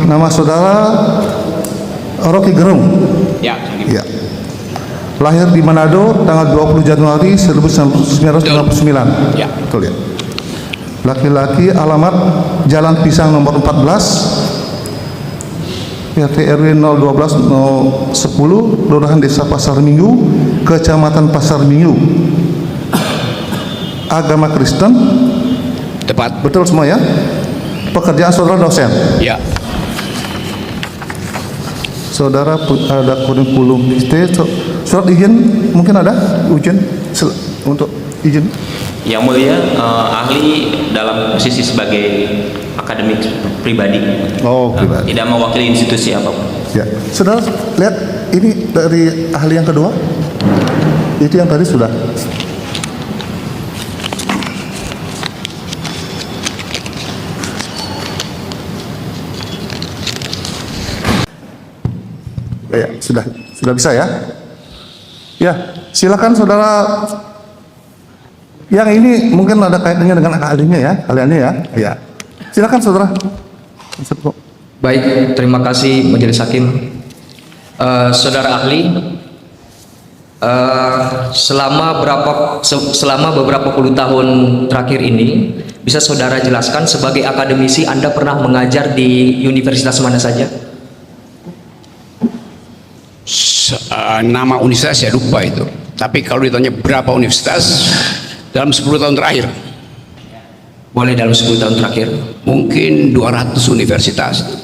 Nama saudara Rocky Gerung. Ya. Ya. Lahir di Manado tanggal 20 Januari 1959. Ya. Betul ya. Laki-laki, alamat Jalan Pisang nomor 14, RT RW 012 010, Kelurahan Desa Pasar Minggu, Kecamatan Pasar Minggu. Agama Kristen. Tepat. Betul semua ya. Pekerjaan saudara dosen. Ya. Saudara ada kurikulum vitae, surat izin mungkin ada ujian untuk izin. Yang mulia, ahli dalam posisi sebagai akademik pribadi. Oh, pribadi. Tidak mewakili institusi apapun. Ya, saudara lihat ini dari ahli yang kedua. Itu yang tadi sudah. Ya, sudah bisa ya. Ya, silakan saudara. Yang ini mungkin ada kaitannya dengan ahlinya ya, ahliannya ya. Ya, silakan saudara. Baik, terima kasih Majelis Hakim. Saudara ahli, selama beberapa puluh tahun terakhir ini, bisa saudara jelaskan sebagai akademisi Anda pernah mengajar di universitas mana saja? Nama universitas saya lupa itu. Tapi kalau ditanya berapa universitas dalam 10 tahun terakhir, Boleh dalam 10 tahun terakhir. mungkin 200 universitas.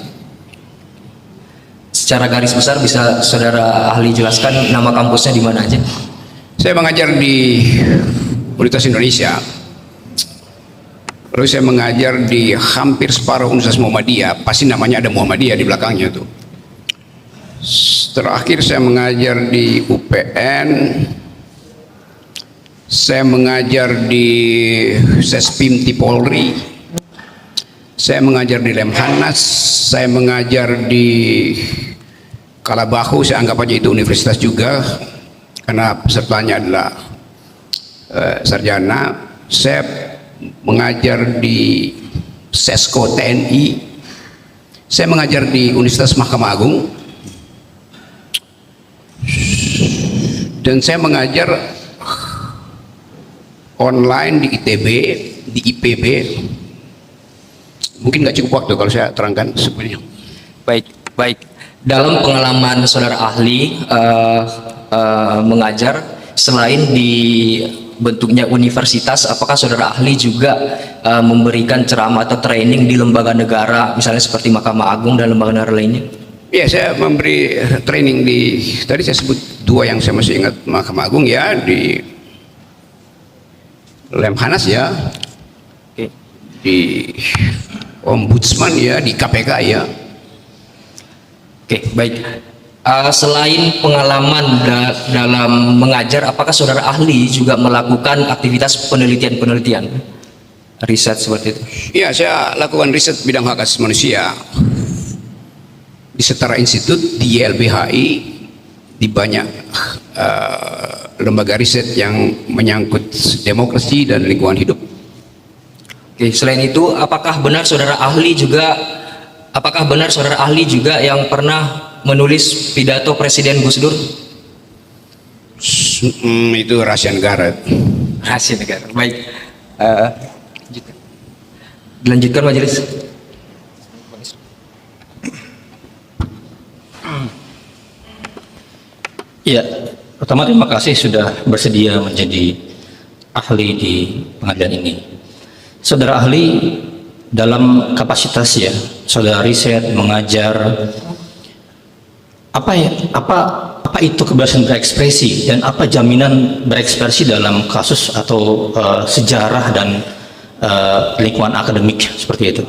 Secara garis besar bisa saudara ahli jelaskan nama kampusnya di mana aja? Saya mengajar di Universitas Indonesia. Lalu saya mengajar di hampir separuh Universitas Muhammadiyah. Pasti namanya ada Muhammadiyah di belakangnya tuh. Terakhir saya mengajar di UPN. Saya mengajar di Sespim Polri. Saya mengajar di Lemhanas. Saya mengajar di Kalabahu. Saya anggap aja itu universitas juga, karena pesertanya adalah sarjana. Saya mengajar di Sesko TNI. Saya mengajar di Universitas Mahkamah Agung. Dan saya mengajar online di ITB, di IPB. Mungkin nggak cukup waktu kalau saya terangkan sebenarnya. Baik. Dalam pengalaman saudara ahli mengajar, selain di bentuknya universitas, apakah saudara ahli juga memberikan ceramah atau training di lembaga negara, misalnya seperti Mahkamah Agung dan lembaga negara lainnya? Ya, saya memberi training di, tadi saya sebut dua yang saya masih ingat, Mahkamah Agung ya, di Lemhanas ya, di Ombudsman ya, di KPK ya. Oke, baik. Selain pengalaman dalam mengajar, apakah saudara ahli juga melakukan aktivitas penelitian-penelitian, riset seperti itu? Ya, saya lakukan riset bidang hak asasi manusia di Setara Institut, di YLBHI, di banyak lembaga riset yang menyangkut demokrasi dan lingkungan hidup. Oke, selain itu, apakah benar saudara ahli juga yang pernah menulis pidato Presiden Gus Dur? Itu rahasia negara. Rahasia negara. Baik. Dilanjutkan majelis. Ya, pertama terima kasih sudah bersedia menjadi ahli di pengadilan ini. Saudara ahli, dalam kapasitas ya, saudara riset, mengajar, apa itu kebebasan berekspresi dan apa jaminan berekspresi dalam kasus atau sejarah dan lingkungan akademik seperti itu?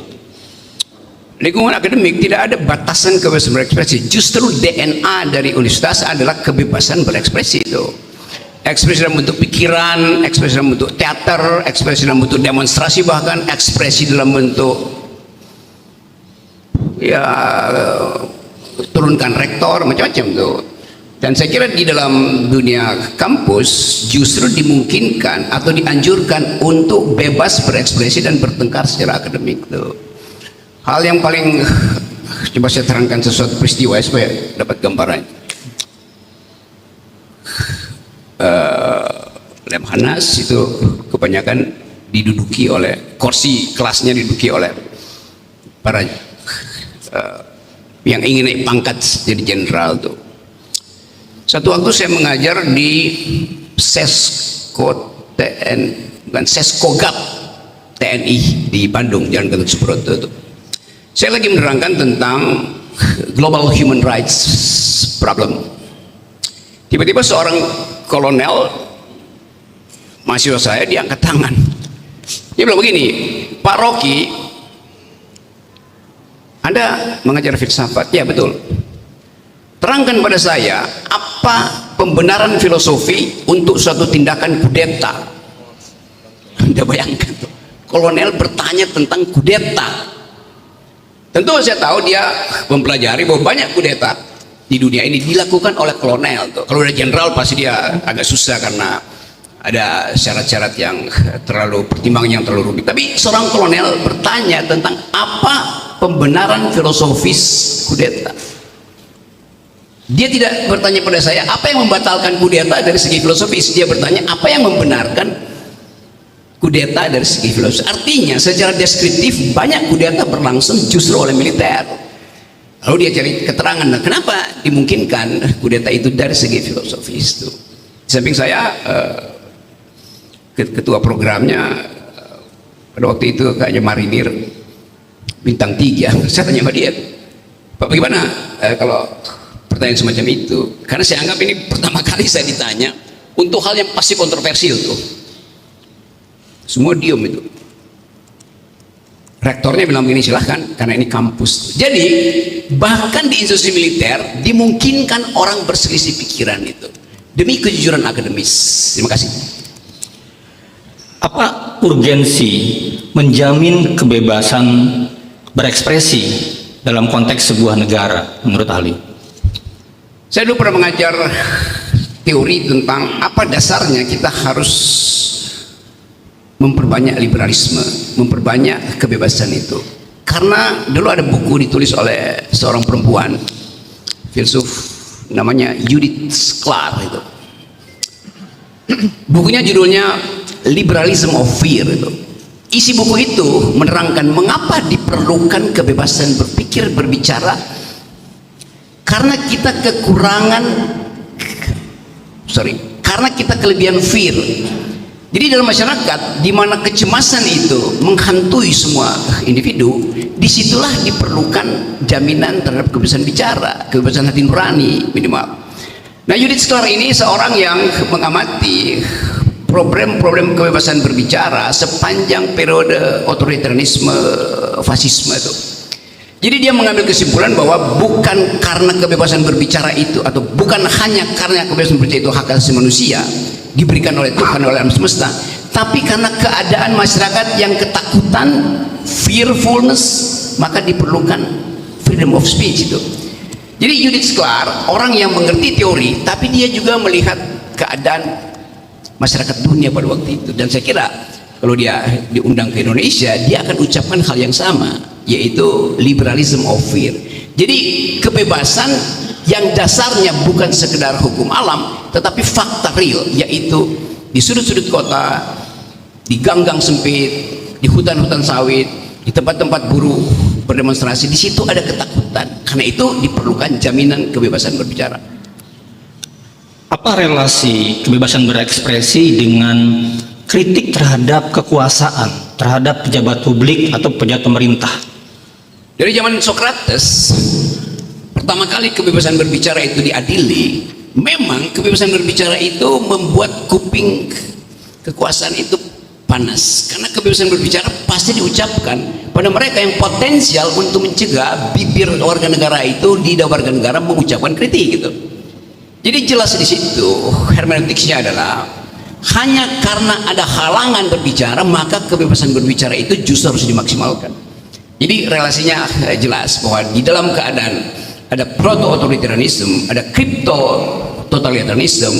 Lingkungan akademik tidak ada batasan kebebasan berekspresi. Justru DNA dari universitas adalah kebebasan berekspresi itu. Ekspresi dalam bentuk pikiran, ekspresi dalam bentuk teater, ekspresi dalam bentuk demonstrasi, bahkan ekspresi dalam bentuk ya turunkan rektor, macam-macam tuh. Dan saya kira di dalam dunia kampus justru dimungkinkan atau dianjurkan untuk bebas berekspresi dan bertengkar secara akademik tuh. Hal yang paling coba saya terangkan sesuatu peristiwa supaya dapat gambaran. Lemhanas itu kebanyakan diduduki oleh kursi kelasnya diduduki oleh para yang ingin naik pangkat jadi jenderal tuh. Satu waktu saya mengajar di Seskogap TNI di Bandung, Jalan Gatot Subroto itu. Saya lagi menerangkan tentang global human rights problem. Tiba-tiba seorang kolonel mahasiswa saya diangkat tangan. Dia bilang begini, Pak Rocky, Anda mengajar filsafat? Ya betul. Terangkan pada saya apa pembenaran filosofi untuk suatu tindakan kudeta. Anda bayangkan, kolonel bertanya tentang kudeta. Tentu saya tahu dia mempelajari bahwa banyak kudeta di dunia ini dilakukan oleh kolonel. Kalau udah jenderal pasti dia agak susah karena ada syarat-syarat yang terlalu pertimbangan yang terlalu rumit. Tapi seorang kolonel bertanya tentang apa pembenaran filosofis kudeta. Dia tidak bertanya pada saya apa yang membatalkan kudeta dari segi filosofis. Dia bertanya apa yang membenarkan kudeta dari segi filosofis. Artinya secara deskriptif banyak kudeta berlangsung justru oleh militer. Lalu dia cari keterangan, nah, kenapa dimungkinkan kudeta itu dari segi filosofis itu. Di samping saya ketua programnya pada waktu itu kayaknya marinir bintang 3. Saya tanya sama dia, Pak bagaimana kalau pertanyaan semacam itu, karena saya anggap ini pertama kali saya ditanya untuk hal yang pasti kontroversial tuh. Semua diem itu. Rektornya bilang begini, silahkan karena ini kampus. Jadi bahkan di institusi militer dimungkinkan orang berselisih pikiran itu demi kejujuran akademis. Terima kasih. Apa urgensi menjamin kebebasan berekspresi dalam konteks sebuah negara menurut ahli? Saya dulu pernah mengajar teori tentang apa dasarnya kita harus memperbanyak liberalisme, memperbanyak kebebasan itu. Karena dulu ada buku ditulis oleh seorang perempuan filsuf namanya Judith Sklar itu. Bukunya judulnya Liberalism of Fear itu. Isi buku itu menerangkan mengapa diperlukan kebebasan berpikir, berbicara, karena kita karena kita kelebihan fear. Jadi dalam masyarakat di mana kecemasan itu menghantui semua individu, disitulah diperlukan jaminan terhadap kebebasan bicara, kebebasan hati nurani minimal. Nah, Judith Sklar ini seorang yang mengamati problem-problem kebebasan berbicara sepanjang periode otoritarianisme, fasisme itu. Jadi dia mengambil kesimpulan bahwa bukan karena kebebasan berbicara itu, atau bukan hanya karena kebebasan berbicara itu hak asasi manusia diberikan oleh Tuhan, oleh alam semesta, tapi karena keadaan masyarakat yang ketakutan, fearfulness, maka diperlukan freedom of speech itu. Jadi Judith Sklar orang yang mengerti teori, tapi dia juga melihat keadaan masyarakat dunia pada waktu itu. Dan saya kira kalau dia diundang ke Indonesia, dia akan ucapkan hal yang sama, yaitu liberalism of fear. Jadi kebebasan yang dasarnya bukan sekedar hukum alam, tetapi fakta real, yaitu di sudut-sudut kota, di gang-gang sempit, di hutan-hutan sawit, di tempat-tempat buruh berdemonstrasi, di situ ada ketakutan. Karena itu diperlukan jaminan kebebasan berbicara. Apa relasi kebebasan berekspresi dengan kritik terhadap kekuasaan, terhadap pejabat publik atau pejabat pemerintah? Dari zaman Socrates, pertama kali kebebasan berbicara itu diadili. Memang kebebasan berbicara itu membuat kuping kekuasaan itu panas, karena kebebasan berbicara pasti diucapkan pada mereka yang potensial untuk mencegah bibir warga negara itu, lidah warga negara mengucapkan kritik gitu. Jadi jelas di situ hermeneutiknya adalah hanya karena ada halangan berbicara, maka kebebasan berbicara itu justru harus dimaksimalkan. Jadi relasinya jelas bahwa di dalam keadaan ada proto-authoritarianism, ada crypto-totalitarianism,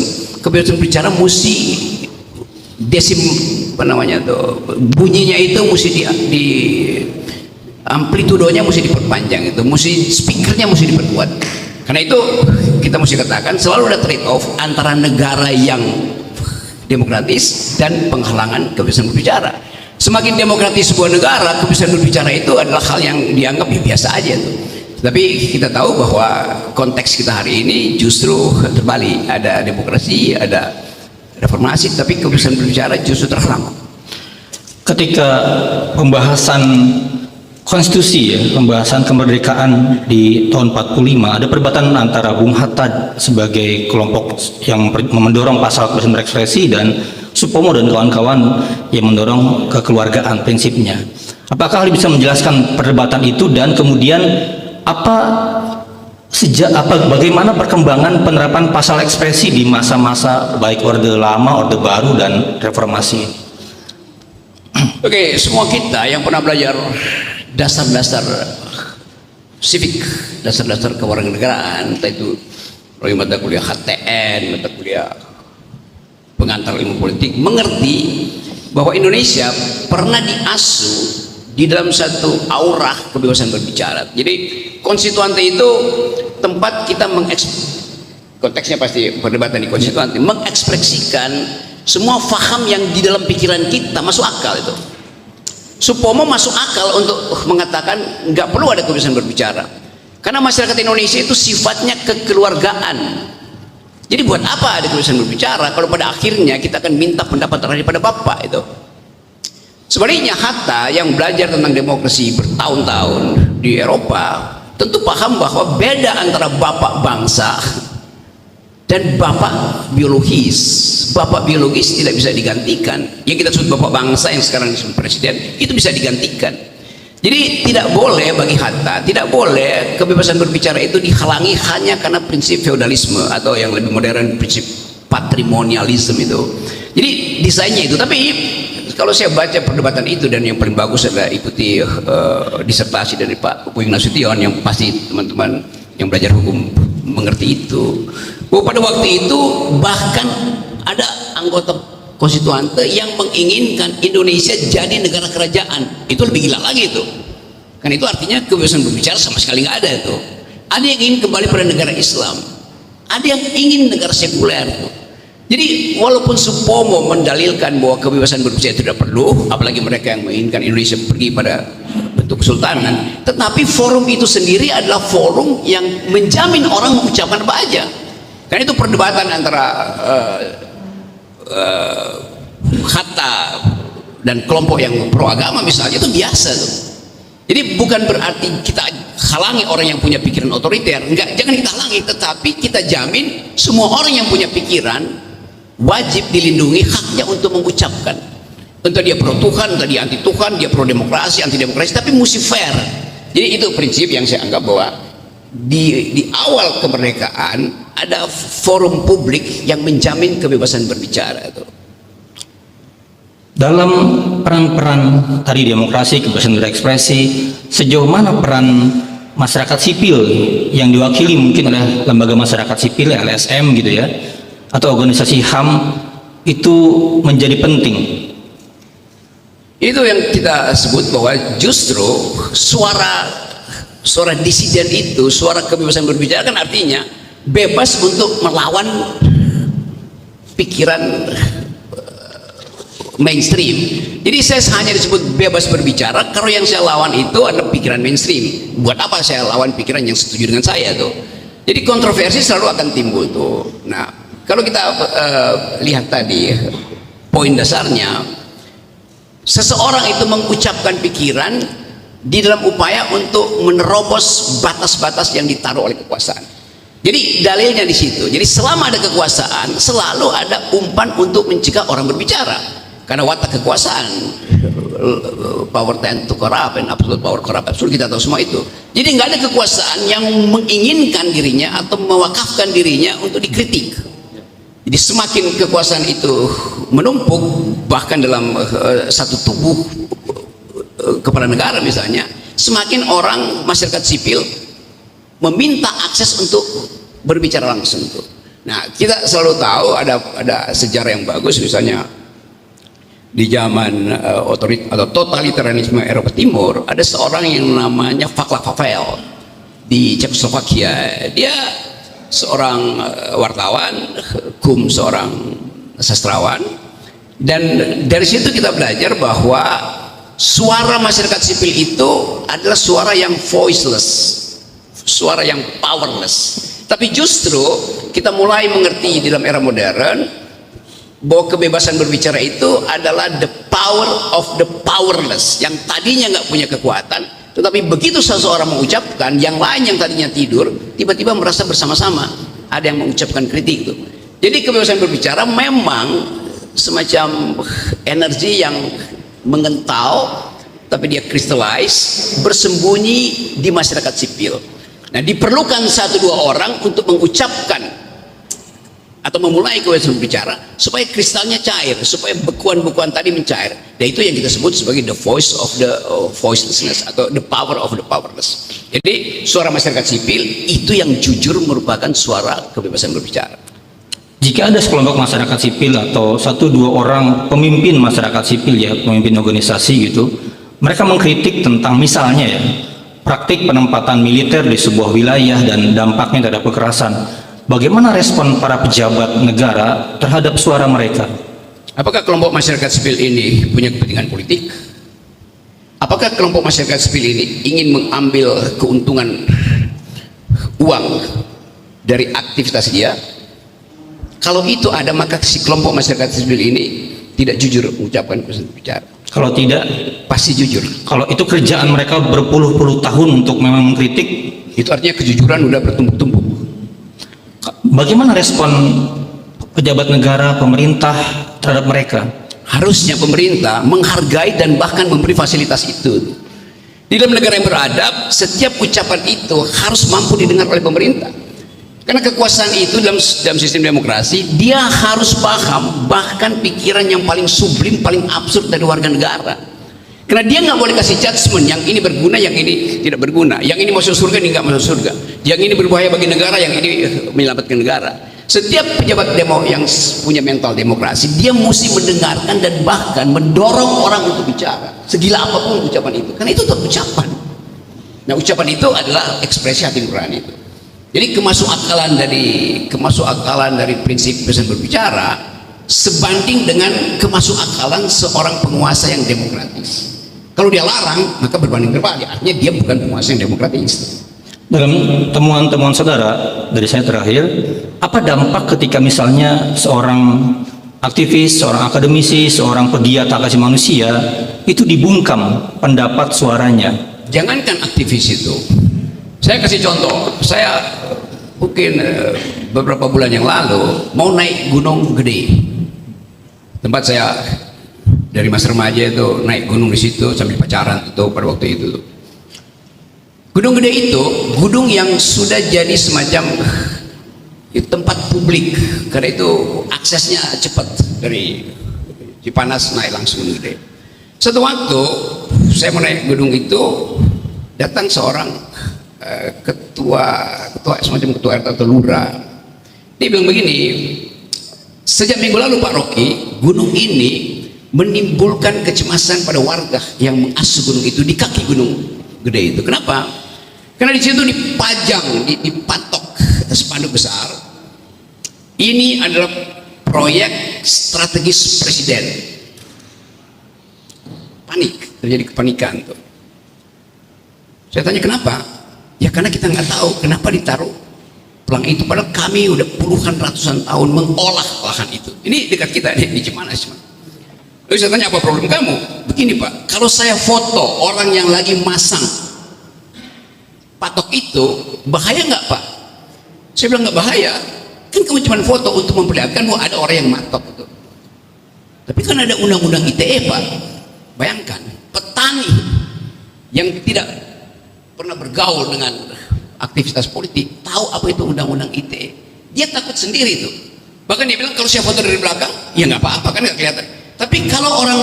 kebebasan bicara mesti bunyinya itu mesti amplitudonya mesti diperpanjang, itu mesti speakernya mesti diperkuat. Karena itu kita mesti katakan selalu ada trade off antara negara yang demokratis dan penghalangan kebebasan berbicara. Semakin demokratis sebuah negara, kebebasan berbicara itu adalah hal yang dianggap biasa aja tuh. Tapi kita tahu bahwa konteks kita hari ini justru terbalik, ada demokrasi, ada reformasi, tapi kebebasan berbicara justru terhalang. Ketika pembahasan konstitusi ya, pembahasan kemerdekaan di tahun 45, ada perdebatan antara Bung Hatta sebagai kelompok yang mendorong pasal kebebasan berekspresi dan Supomo dan kawan-kawan yang mendorong kekeluargaan prinsipnya. Apakah ahli bisa menjelaskan perdebatan itu dan kemudian bagaimana perkembangan penerapan pasal ekspresi di masa-masa baik Orde Lama, Orde Baru dan Reformasi? Oke, semua kita yang pernah belajar dasar-dasar civic, dasar-dasar kewarganegaraan, entah itu melalui mata kuliah HTN, mata kuliah pengantar ilmu politik, mengerti bahwa Indonesia pernah diasuh di dalam satu aura kebebasan berbicara. Jadi konstituante itu tempat kita konteksnya pasti perdebatan di konstituante, mengekspresikan semua faham yang di dalam pikiran kita masuk akal itu. Supomo masuk akal untuk mengatakan nggak perlu ada kebebasan berbicara karena masyarakat Indonesia itu sifatnya kekeluargaan. Jadi buat apa ada kebebasan berbicara kalau pada akhirnya kita akan minta pendapat daripada bapak itu. Sebaliknya Hatta yang belajar tentang demokrasi bertahun-tahun di Eropa tentu paham bahwa beda antara bapak bangsa dan bapak biologis. Bapak biologis tidak bisa digantikan. Yang kita sebut bapak bangsa yang sekarang disebut presiden itu bisa digantikan. Jadi tidak boleh bagi Hatta, tidak boleh kebebasan berbicara itu dihalangi hanya karena prinsip feodalisme atau yang lebih modern prinsip patrimonialisme itu. Jadi desainnya itu. Tapi kalau saya baca perdebatan itu dan yang paling bagus adalah ikuti disertasi dari Pak Uing Nasution yang pasti teman-teman yang belajar hukum mengerti itu. Bahwa pada waktu itu bahkan ada anggota konstituante yang menginginkan Indonesia jadi negara kerajaan. Itu lebih gila lagi itu. Kan itu artinya kebebasan berbicara sama sekali nggak ada itu. Ada yang ingin kembali pada negara Islam, ada yang ingin negara sekuler itu. Jadi walaupun Supomo mendalilkan bahwa kebebasan berbicara tidak perlu, apalagi mereka yang menginginkan Indonesia pergi pada bentuk kesultanan, tetapi forum itu sendiri adalah forum yang menjamin orang mengucapkan apa aja. Karena itu perdebatan antara Hatta dan kelompok yang pro agama misalnya itu biasa tuh. Jadi bukan berarti kita halangi orang yang punya pikiran otoriter, enggak, jangan kita halangi, tetapi kita jamin semua orang yang punya pikiran wajib dilindungi haknya untuk mengucapkan. Entah dia pro Tuhan, entah dia anti Tuhan, dia pro demokrasi, anti demokrasi, tapi mesti fair. Jadi itu prinsip yang saya anggap bahwa di awal kemerdekaan ada forum publik yang menjamin kebebasan berbicara itu. Dalam peran-peran tadi demokrasi, kebebasan berekspresi, sejauh mana peran masyarakat sipil yang diwakili mungkin oleh lembaga masyarakat sipil LSM gitu ya, atau organisasi HAM itu menjadi penting? Itu yang kita sebut bahwa justru suara disiden itu, suara kebebasan berbicara kan artinya bebas untuk melawan pikiran mainstream. Jadi saya hanya disebut bebas berbicara kalau yang saya lawan itu adalah pikiran mainstream. Buat apa saya lawan pikiran yang setuju dengan saya tuh? Jadi kontroversi selalu akan timbul tuh. Nah, kalau kita lihat tadi poin dasarnya, seseorang itu mengucapkan pikiran di dalam upaya untuk menerobos batas-batas yang ditaruh oleh kekuasaan. Jadi dalilnya di situ. Jadi selama ada kekuasaan, selalu ada umpan untuk mencegah orang berbicara. Karena watak kekuasaan, power tend to corrupt, and absolute power corrupt absolute, kita tahu semua itu. Jadi nggak ada kekuasaan yang menginginkan dirinya atau mewakafkan dirinya untuk dikritik. Jadi semakin kekuasaan itu menumpuk, bahkan dalam satu tubuh kepala negara misalnya, semakin orang masyarakat sipil meminta akses untuk berbicara langsung tuh. Nah, kita selalu tahu ada sejarah yang bagus, misalnya di zaman atau totalitarianisme Eropa Timur, ada seorang yang namanya Václav Havel di Cekoslovakia. Dia seorang wartawan, seorang sastrawan, dan dari situ kita belajar bahwa suara masyarakat sipil itu adalah suara yang voiceless, suara yang powerless. Tapi justru kita mulai mengerti di dalam era modern bahwa kebebasan berbicara itu adalah the power of the powerless, yang tadinya nggak punya kekuatan, tetapi begitu seseorang mengucapkan, yang lain yang tadinya tidur tiba-tiba merasa bersama-sama, ada yang mengucapkan kritik itu. Jadi kebebasan berbicara memang semacam energi yang mengental, tapi dia crystallize, bersembunyi di masyarakat sipil. Nah, diperlukan 1-2 orang untuk mengucapkan atau memulai kebebasan berbicara supaya kristalnya cair, supaya bekuan-bekuan tadi mencair. Dan itu yang kita sebut sebagai the voice of the voicelessness atau the power of the powerless. Jadi suara masyarakat sipil itu yang jujur merupakan suara kebebasan berbicara. Jika ada sekelompok masyarakat sipil atau 1-2 orang pemimpin masyarakat sipil ya, pemimpin organisasi gitu, mereka mengkritik tentang misalnya ya, praktik penempatan militer di sebuah wilayah dan dampaknya terhadap kekerasan. Bagaimana respon para pejabat negara terhadap suara mereka? Apakah kelompok masyarakat sipil ini punya kepentingan politik? Apakah kelompok masyarakat sipil ini ingin mengambil keuntungan uang dari aktivitas dia? Kalau itu ada, maka si kelompok masyarakat sipil ini tidak jujur mengucapkan kebebasan berbicara. Kalau tidak, pasti jujur. Kalau itu kerjaan mereka berpuluh-puluh tahun untuk memang mengkritik, itu artinya kejujuran udah bertumpuk-tumpuk. Bagaimana respon pejabat negara, pemerintah terhadap mereka? Harusnya pemerintah menghargai dan bahkan memberi fasilitas itu. Di dalam negara yang beradab, setiap ucapan itu harus mampu didengar oleh pemerintah. Karena kekuasaan itu dalam sistem demokrasi, dia harus paham bahkan pikiran yang paling sublim, paling absurd dari warga negara. Karena dia nggak boleh kasih judgement, yang ini berguna, yang ini tidak berguna, yang ini masuk surga, ini nggak masuk surga, yang ini berbahaya bagi negara, yang ini menyelamatkan negara. Setiap pejabat yang punya mental demokrasi, dia mesti mendengarkan dan bahkan mendorong orang untuk bicara, segila apapun ucapan itu, karena itu tetap ucapan. Nah, ucapan itu adalah ekspresi hati nurani itu. Jadi kemasukakalan dari prinsip kebebasan berbicara sebanding dengan kemasukakalan seorang penguasa yang demokratis. Kalau dia larang, maka berbanding terbalik, artinya dia bukan penguasa yang demokratis. Dalam temuan-temuan saudara, dari saya terakhir, apa dampak ketika misalnya seorang aktivis, seorang akademisi, seorang pegiat hak asasi manusia itu dibungkam pendapat suaranya? Jangankan aktivis itu, saya kasih contoh. Saya mungkin beberapa bulan yang lalu mau naik Gunung Gede, tempat saya dari masa remaja itu naik gunung di situ sambil pacaran itu pada waktu itu. Gunung Gede itu gunung yang sudah jadi semacam tempat publik, karena itu aksesnya cepat dari Cipanas naik langsung Gunung Gede. Satu waktu saya mau naik gunung itu, datang seorang ketua semacam ketua RT atau lurah. Dia bilang begini, sejak minggu lalu Pak Rocky, gunung ini menimbulkan kecemasan pada warga yang mengasuh gunung itu di kaki Gunung Gede itu. Kenapa? Karena di situ dipajang, dipatok spanduk besar. Ini adalah proyek strategis presiden. Panik, terjadi kepanikan tuh. Saya tanya kenapa? Ya karena kita nggak tahu kenapa ditaruh pelang itu, padahal kami udah puluhan ratusan tahun mengolah lahan itu. Ini dekat kita nih, di Cimanas. Lalu saya tanya, apa problem kamu? Begini Pak, kalau saya foto orang yang lagi masang patok itu, bahaya nggak Pak? Saya bilang nggak bahaya, kan kamu cuma foto untuk memperlihatkan bahwa ada orang yang matok itu. Tapi kan ada undang-undang ITE Pak. Bayangkan petani yang tidak pernah bergaul dengan aktivitas politik tahu apa itu undang-undang ITE, dia takut sendiri itu. Bahkan dia bilang kalau saya foto dari belakang ya nggak apa-apa, kan nggak kelihatan. Tapi kalau orang,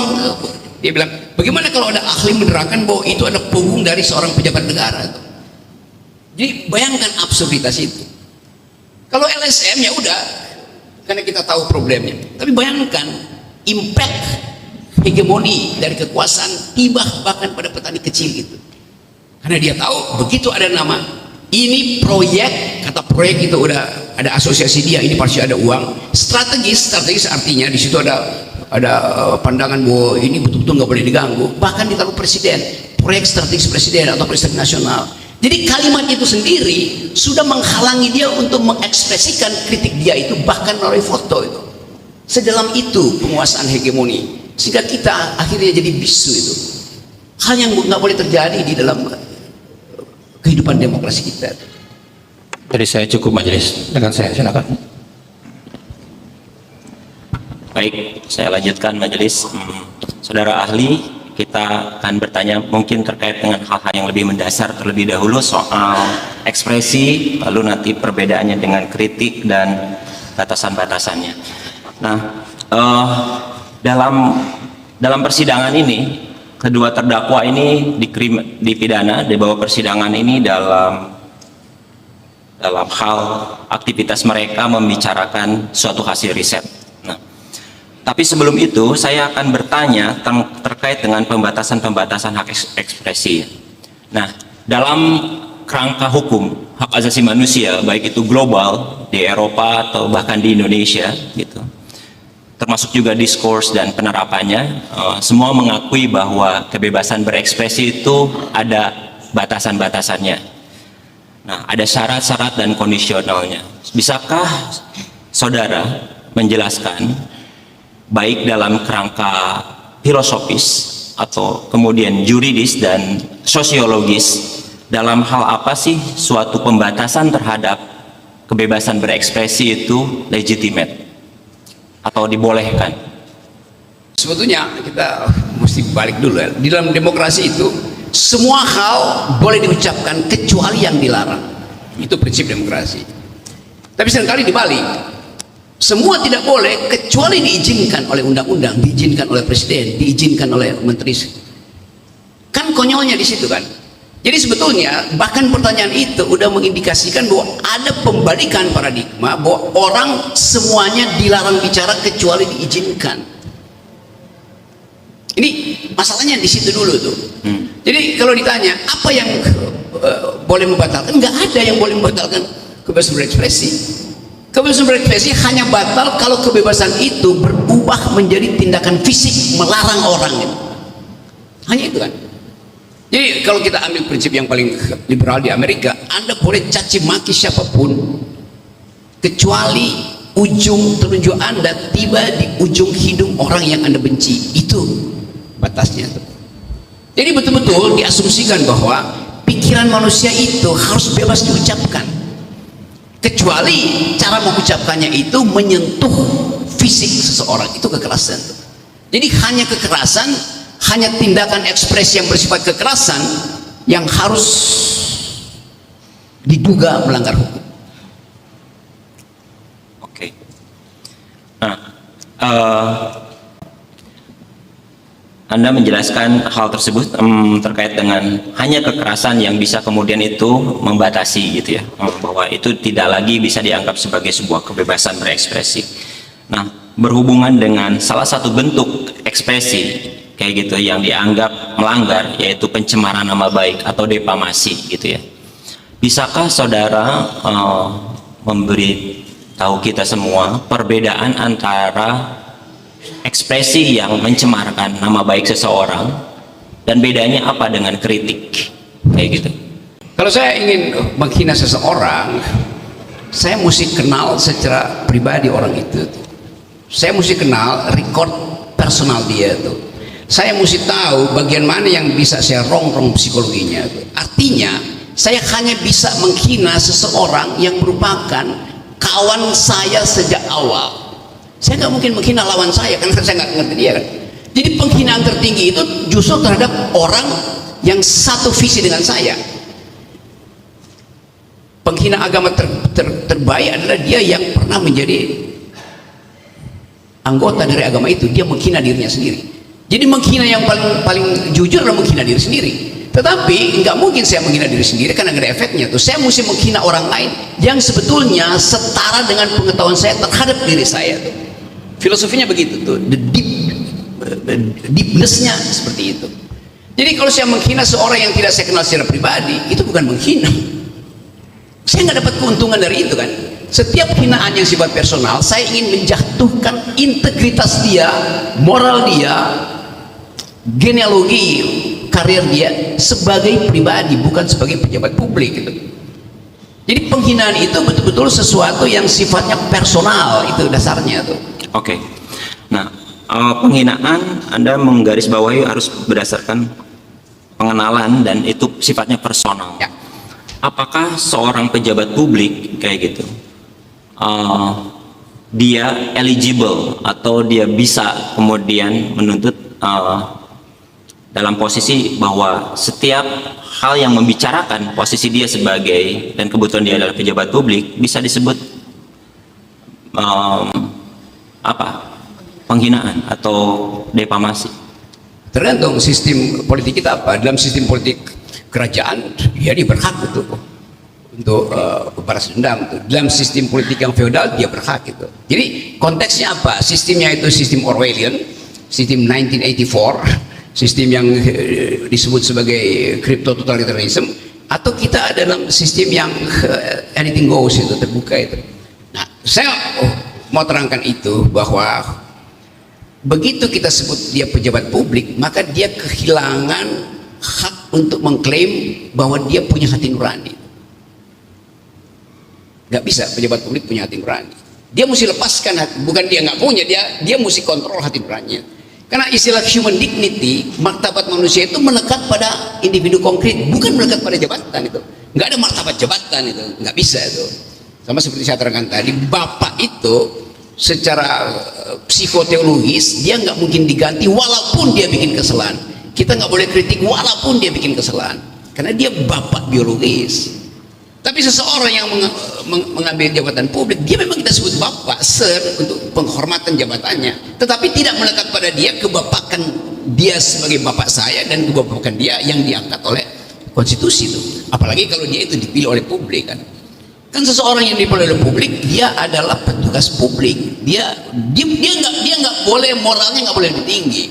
dia bilang bagaimana kalau ada ahli menerangkan bahwa itu ada punggung dari seorang pejabat negara itu. Jadi bayangkan absurditas itu. Kalau LSM ya udah, karena kita tahu problemnya. Tapi bayangkan impact hegemoni dari kekuasaan tiba bahkan pada petani kecil itu. Karena dia tahu begitu ada nama ini proyek, kata proyek itu udah ada asosiasi dia, ini pasti ada uang. Strategis artinya di situ ada pandangan bahwa ini betul-betul nggak boleh diganggu. Bahkan ditaruh presiden, proyek strategis presiden atau presiden nasional. Jadi kalimat itu sendiri sudah menghalangi dia untuk mengekspresikan kritik dia itu bahkan melalui foto itu. Sedalam itu penguasaan hegemoni sehingga kita akhirnya jadi bisu itu. Hal yang nggak boleh terjadi di dalam kehidupan demokrasi kita. Jadi saya cukup majelis dengan saya, silakan. Baik, saya lanjutkan majelis. Saudara ahli, kita akan bertanya mungkin terkait dengan hal-hal yang lebih mendasar terlebih dahulu soal ekspresi, lalu nanti perbedaannya dengan kritik dan batasan-batasannya. Nah, dalam persidangan ini, kedua terdakwa ini dipidana di bawah persidangan ini dalam hal aktivitas mereka membicarakan suatu hasil riset. Tapi sebelum itu saya akan bertanya terkait dengan pembatasan-pembatasan hak ekspresi. Nah, dalam kerangka hukum hak asasi manusia, baik itu global di Eropa atau bahkan di Indonesia, gitu, termasuk juga diskurs dan penerapannya, semua mengakui bahwa kebebasan berekspresi itu ada batasan-batasannya. Nah, ada syarat-syarat dan kondisionalnya. Bisakah saudara menjelaskan baik dalam kerangka filosofis atau kemudian juridis dan sosiologis dalam hal apa sih suatu pembatasan terhadap kebebasan berekspresi itu legitimate atau dibolehkan? Sebetulnya kita mesti balik dulu ya. Di dalam demokrasi itu semua hal boleh diucapkan kecuali yang dilarang. Itu prinsip demokrasi. Tapi seringkali dibalik. Semua tidak boleh kecuali diizinkan oleh undang-undang, diizinkan oleh presiden, diizinkan oleh menteri. Kan konyolnya di situ kan. Jadi sebetulnya bahkan pertanyaan itu udah mengindikasikan bahwa ada pembalikan paradigma bahwa orang semuanya dilarang bicara kecuali diizinkan. Ini masalahnya di situ dulu tuh. Jadi kalau ditanya apa yang boleh membatalkan, nggak ada yang boleh membatalkan kebebasan berekspresi. Kebebasan berekspresi hanya batal kalau kebebasan itu berubah menjadi tindakan fisik melarang orang. Hanya itu kan. Jadi kalau kita ambil prinsip yang paling liberal di Amerika, Anda boleh caci maki siapapun kecuali ujung telunjuk Anda tiba di ujung hidung orang yang Anda benci. Itu batasnya. Jadi betul-betul diasumsikan bahwa pikiran manusia itu harus bebas diucapkan. Kecuali cara mengucapkannya itu menyentuh fisik seseorang, itu kekerasan. Jadi hanya kekerasan, hanya tindakan ekspresi yang bersifat kekerasan yang harus diduga melanggar hukum. Oke. Nah, Anda menjelaskan hal tersebut terkait dengan hanya kekerasan yang bisa kemudian itu membatasi gitu ya, bahwa itu tidak lagi bisa dianggap sebagai sebuah kebebasan berekspresi. Nah, berhubungan dengan salah satu bentuk ekspresi kayak gitu yang dianggap melanggar, yaitu pencemaran nama baik atau defamasi gitu ya. Bisakah saudara memberi tahu kita semua perbedaan antara ekspresi yang mencemarkan nama baik seseorang dan bedanya apa dengan kritik kayak gitu? Kalau saya ingin menghina seseorang, saya mesti kenal secara pribadi orang itu. Saya mesti kenal record personal dia tuh. Saya mesti tahu bagian mana yang bisa saya rongrong psikologinya. Artinya saya hanya bisa menghina seseorang yang merupakan kawan saya sejak awal. Saya nggak mungkin menghina lawan saya karena saya nggak ngerti dia kan. Jadi penghinaan tertinggi itu justru terhadap orang yang satu visi dengan saya. Penghina agama terbaik adalah dia yang pernah menjadi anggota dari agama itu. Dia menghina dirinya sendiri. Jadi menghina yang paling jujur adalah menghina diri sendiri. Tetapi nggak mungkin saya menghina diri sendiri karena nggak ada efeknya tuh. Saya mesti menghina orang lain yang sebetulnya setara dengan pengetahuan saya terhadap diri saya tuh. Filosofinya begitu tuh, the deep deepness-nya seperti itu. Jadi kalau saya menghina seorang yang tidak saya kenal secara pribadi, itu bukan menghina. Saya nggak dapat keuntungan dari itu kan. Setiap hinaan yang sifat personal, saya ingin menjatuhkan integritas dia, moral dia, genealogi karir dia sebagai pribadi, bukan sebagai pejabat publik gitu. Jadi penghinaan itu betul-betul sesuatu yang sifatnya personal, itu dasarnya tuh. Oke. Nah, penghinaan Anda menggarisbawahi harus berdasarkan pengenalan dan itu sifatnya personal. Ya. Apakah seorang pejabat publik kayak gitu, dia eligible atau dia bisa kemudian menuntut dalam posisi bahwa setiap hal yang membicarakan posisi dia sebagai dan kebutuhan dia adalah pejabat publik bisa disebut penghinaan atau defamasi? Tergantung sistem politik kita apa. Dalam sistem politik kerajaan, ya dia berhak untuk balas dendam. Dalam sistem politik yang feodal, dia berhak itu. Jadi konteksnya apa? Sistemnya itu sistem Orwellian, sistem 1984, sistem yang disebut sebagai crypto totalitarianism, atau kita dalam sistem yang anything goes, itu terbuka itu. Nah, saya mau terangkan itu bahwa begitu kita sebut dia pejabat publik, maka dia kehilangan hak untuk mengklaim bahwa dia punya hati nurani. Nggak bisa pejabat publik punya hati nurani. Dia mesti lepaskan hati, bukan dia nggak punya, dia mesti kontrol hati nuraninya. Karena istilah human dignity, martabat manusia itu melekat pada individu konkret, bukan melekat pada jabatan itu. Nggak ada martabat jabatan itu, nggak bisa itu. Sama seperti saya terangkan tadi, bapak itu secara psikoteologis dia nggak mungkin diganti walaupun dia bikin kesalahan. Kita nggak boleh kritik walaupun dia bikin kesalahan, karena dia bapak biologis. Tapi seseorang yang mengambil jabatan publik, dia memang kita sebut bapak, sir, untuk penghormatan jabatannya, tetapi tidak melekat pada dia kebapakan dia sebagai bapak saya dan kebapakan dia yang diangkat oleh konstitusi itu. Apalagi kalau dia itu dipilih oleh publik kan. Kan seseorang yang dipilih oleh publik, dia adalah petugas publik. Dia nggak boleh, moralnya nggak boleh lebih tinggi.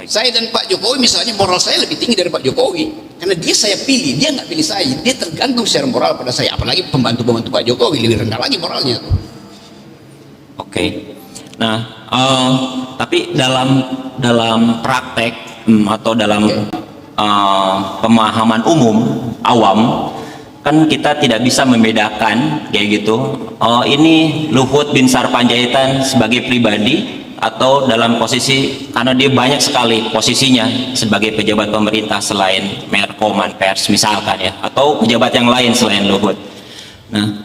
Saya dan Pak Jokowi misalnya, moral saya lebih tinggi dari Pak Jokowi, karena dia saya pilih, dia nggak pilih saya. Dia tergantung secara moral pada saya. Apalagi pembantu-pembantu Pak Jokowi lebih rendah lagi moralnya. Oke. Nah, tapi dalam praktek atau dalam pemahaman umum awam, kan kita tidak bisa membedakan kayak gitu. Ini Luhut bin Sarpanjaitan sebagai pribadi atau dalam posisi, karena dia banyak sekali posisinya sebagai pejabat pemerintah selain Menkoman Pers misalkan ya, atau pejabat yang lain selain Luhut. Nah,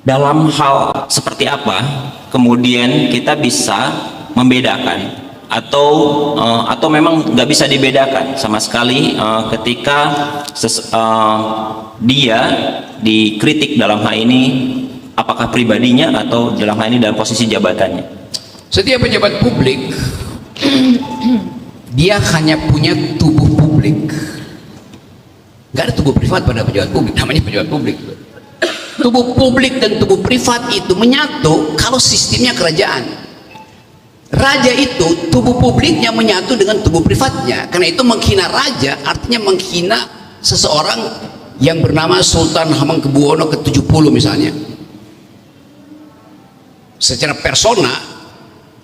dalam hal seperti apa kemudian kita bisa membedakan atau memang nggak bisa dibedakan sama sekali ketika dia dikritik dalam hal ini, apakah pribadinya atau dalam hal ini dalam posisi jabatannya? Setiap pejabat publik dia hanya punya tubuh publik, nggak ada tubuh privat pada pejabat publik. Namanya pejabat publik. Tubuh publik dan tubuh privat itu menyatu kalau sistemnya kerajaan. Raja itu tubuh publiknya menyatu dengan tubuh privatnya. Karena itu menghina raja artinya menghina seseorang yang bernama Sultan Hamengkubuwono ke-70 misalnya. Secara persona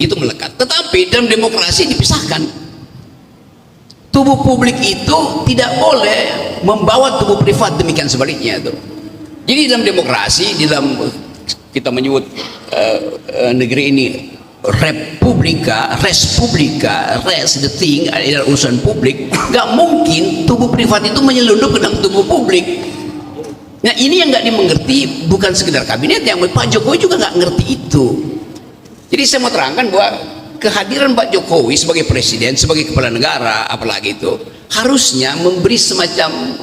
itu melekat, tetapi dalam demokrasi dipisahkan. Tubuh publik itu tidak boleh membawa tubuh privat, demikian sebaliknya itu. Jadi dalam demokrasi, dalam kita menyebut negeri ini republika, res the thing, adalah urusan publik. Gak mungkin tubuh privat itu menyelundup ke dalam tubuh publik. Nah ini yang nggak dimengerti, bukan sekedar kabinet, yang Pak Jokowi juga nggak ngerti itu. Jadi saya mau terangkan bahwa kehadiran Pak Jokowi sebagai presiden, sebagai kepala negara, apalagi itu harusnya memberi semacam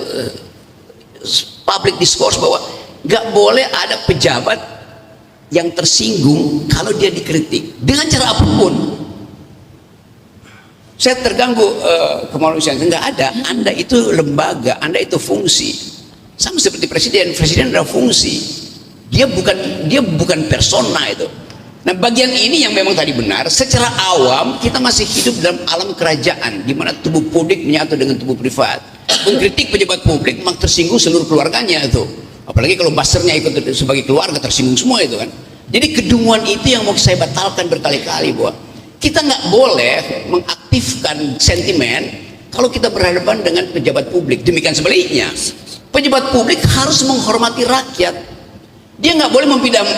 public discourse bahwa nggak boleh ada pejabat yang tersinggung kalau dia dikritik dengan cara apapun. Saya terganggu kemanusiaan, nggak ada. Anda itu lembaga, Anda itu fungsi, sama seperti presiden adalah fungsi. Dia bukan persona itu. Nah, bagian ini yang memang tadi benar. Secara awam kita masih hidup dalam alam kerajaan, di mana tubuh publik menyatu dengan tubuh privat. Mengkritik pejabat publik memang tersinggung seluruh keluarganya itu. Apalagi kalau buzzernya ikut sebagai keluarga, tersinggung semua itu kan. Jadi kedunguan itu yang mau saya batalkan berkali-kali, bahwa kita nggak boleh mengaktifkan sentimen kalau kita berhadapan dengan pejabat publik. Demikian sebaliknya, pejabat publik harus menghormati rakyat. Dia nggak boleh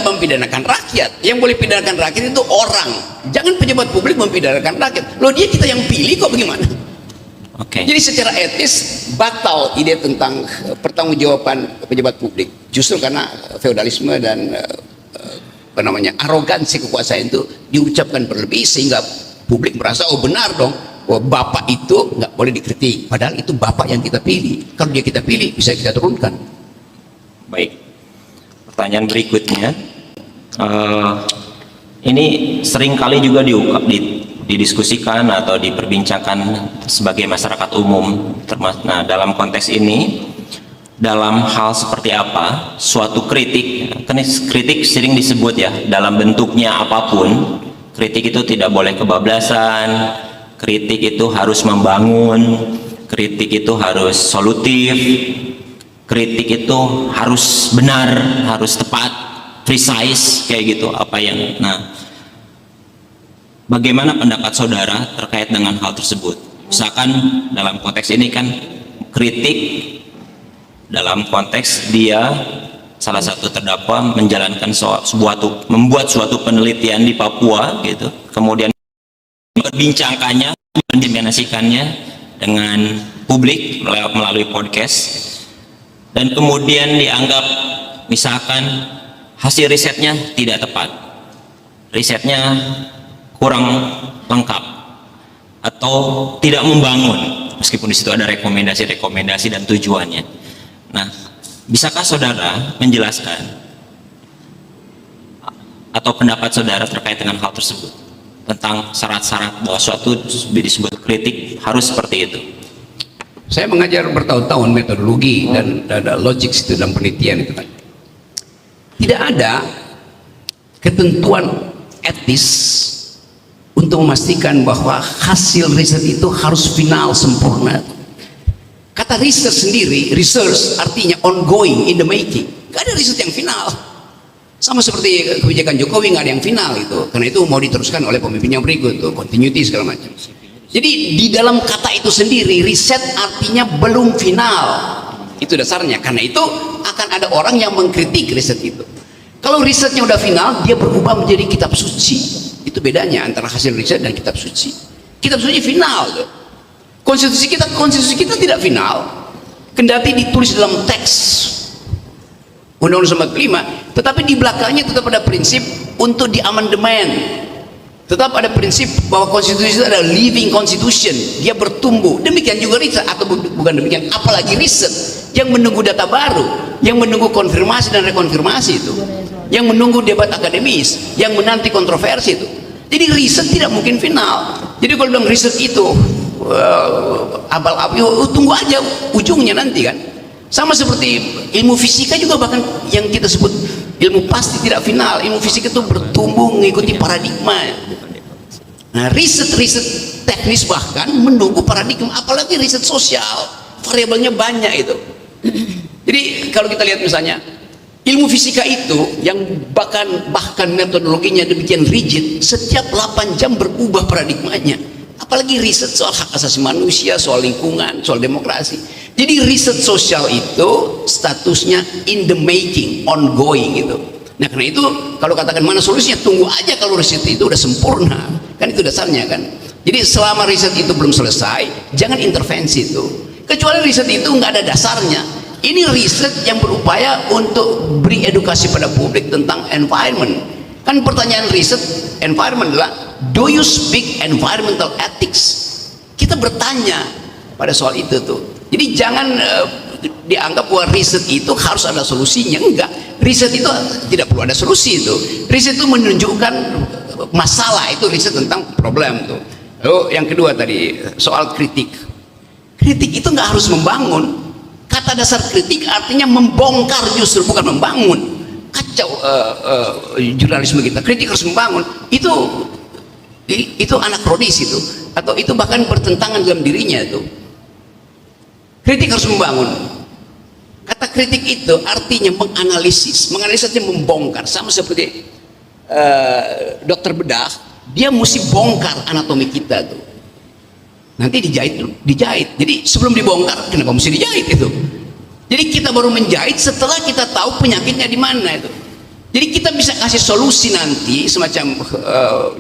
mempidanakan rakyat. Yang boleh pidanakan rakyat itu orang. Jangan pejabat publik mempidanakan rakyat. Loh, dia kita yang pilih kok, bagaimana? Oke. Jadi secara etis batal ide tentang pertanggungjawaban pejabat publik. Justru karena feodalisme dan arogansi kekuasaan itu diucapkan berlebih, sehingga publik merasa oh benar dong, bahwa bapak itu nggak boleh dikritik. Padahal itu bapak yang kita pilih. Kalau dia kita pilih, bisa kita turunkan. Baik. Pertanyaan berikutnya, ini sering kali juga didiskusikan atau diperbincangkan sebagai masyarakat umum. Nah, dalam konteks ini, dalam hal seperti apa suatu kritik, kan kritik sering disebut ya, dalam bentuknya apapun, kritik itu tidak boleh kebablasan, kritik itu harus membangun, kritik itu harus solutif, kritik itu harus benar, harus tepat, precise, kayak gitu. Nah, bagaimana pendapat saudara terkait dengan hal tersebut? Misalkan dalam konteks ini kan kritik dalam konteks dia salah satu terdakwa menjalankan membuat suatu penelitian di Papua gitu, kemudian memperbincangkannya, mendimensikannya dengan publik melalui podcast, dan kemudian dianggap misalkan hasil risetnya tidak tepat, risetnya kurang lengkap atau tidak membangun, meskipun di situ ada rekomendasi dan tujuannya. Nah, bisakah saudara menjelaskan atau pendapat saudara terkait dengan hal tersebut, tentang syarat-syarat bahwa suatu disebut kritik harus seperti itu? Saya mengajar bertahun-tahun metodologi dan ada logik itu dalam penelitian itu kan. Tidak ada ketentuan etis untuk memastikan bahwa hasil riset itu harus final, sempurna. Kata riset sendiri, research artinya ongoing, in the making. Gak ada riset yang final. Sama seperti kebijakan Jokowi, nggak ada yang final itu. Karena itu mau diteruskan oleh pemimpin yang berikut, tuh continuity segala macam. Jadi di dalam kata itu sendiri, riset artinya belum final. Itu dasarnya. Karena itu akan ada orang yang mengkritik riset itu. Kalau risetnya udah final, dia berubah menjadi kitab suci. Itu bedanya antara hasil riset dan kitab suci. Kitab suci final tuh. Konstitusi kita tidak final. Kendati ditulis dalam teks Undang-Undang 45, tetapi di belakangnya tetap ada prinsip untuk diamandemen. Tetap ada prinsip bahwa konstitusi itu adalah living constitution, dia bertumbuh. Demikian juga riset, atau bukan demikian, apalagi riset yang menunggu data baru, yang menunggu konfirmasi dan rekonfirmasi itu, yang menunggu debat akademis, yang menanti kontroversi itu. Jadi riset tidak mungkin final. Jadi kalau bilang riset itu abal-abal, tunggu aja ujungnya nanti kan. Sama seperti ilmu fisika juga, bahkan yang kita sebut ilmu pasti tidak final. Ilmu fisika itu bertumbuh mengikuti paradigma. Nah, riset-riset teknis bahkan menunggu paradigma, apalagi riset sosial, variabelnya banyak itu. Jadi kalau kita lihat misalnya ilmu fisika itu yang bahkan metodologinya demikian rigid, setiap 8 jam berubah paradigmanya. Apalagi riset soal hak asasi manusia, soal lingkungan, soal demokrasi. Jadi riset sosial itu statusnya in the making, ongoing gitu. Nah, karena itu kalau katakan mana solusinya, tunggu aja kalau riset itu udah sempurna. Kan itu dasarnya kan. Jadi selama riset itu belum selesai, jangan intervensi itu. Kecuali riset itu nggak ada dasarnya. Ini riset yang berupaya untuk beri edukasi pada publik tentang environment. Kan pertanyaan riset environment adalah, do you speak environmental ethics? Kita bertanya pada soal itu tuh. Jadi jangan dianggap bahwa riset itu harus ada solusinya. Enggak, riset itu tidak perlu ada solusi itu. Riset itu menunjukkan masalah, itu riset tentang problem tuh. Lalu yang kedua tadi soal kritik. Kritik itu nggak harus membangun. Kata dasar kritik artinya membongkar, justru bukan membangun. kacau jurnalisme kita. Kritik harus membangun. Itu anakronis itu, atau itu bahkan bertentangan dalam dirinya itu. Kritik harus membangun. Kata kritik itu artinya menganalisis, menganalisisnya membongkar, sama seperti dokter bedah, dia mesti bongkar anatomi kita tuh. Nanti dijahit. Jadi sebelum dibongkar, kenapa mesti dijahit itu? Jadi kita baru menjahit setelah kita tahu penyakitnya di mana itu. Jadi kita bisa kasih solusi nanti semacam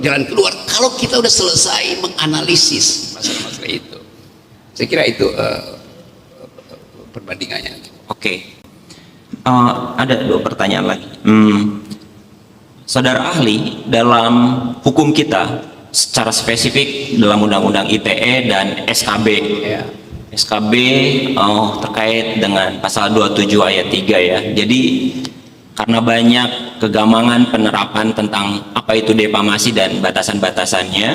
jalan keluar kalau kita udah selesai menganalisis masalah-masalah itu. Saya kira itu perbandingannya. Oke. Ada 2 pertanyaan lagi. Saudara ahli, dalam hukum kita secara spesifik dalam Undang-Undang ITE dan SKB, Ya. SKB terkait dengan pasal 27 ayat 3 ya. Jadi karena banyak kegamangan penerapan tentang apa itu defamasi dan batasan-batasannya,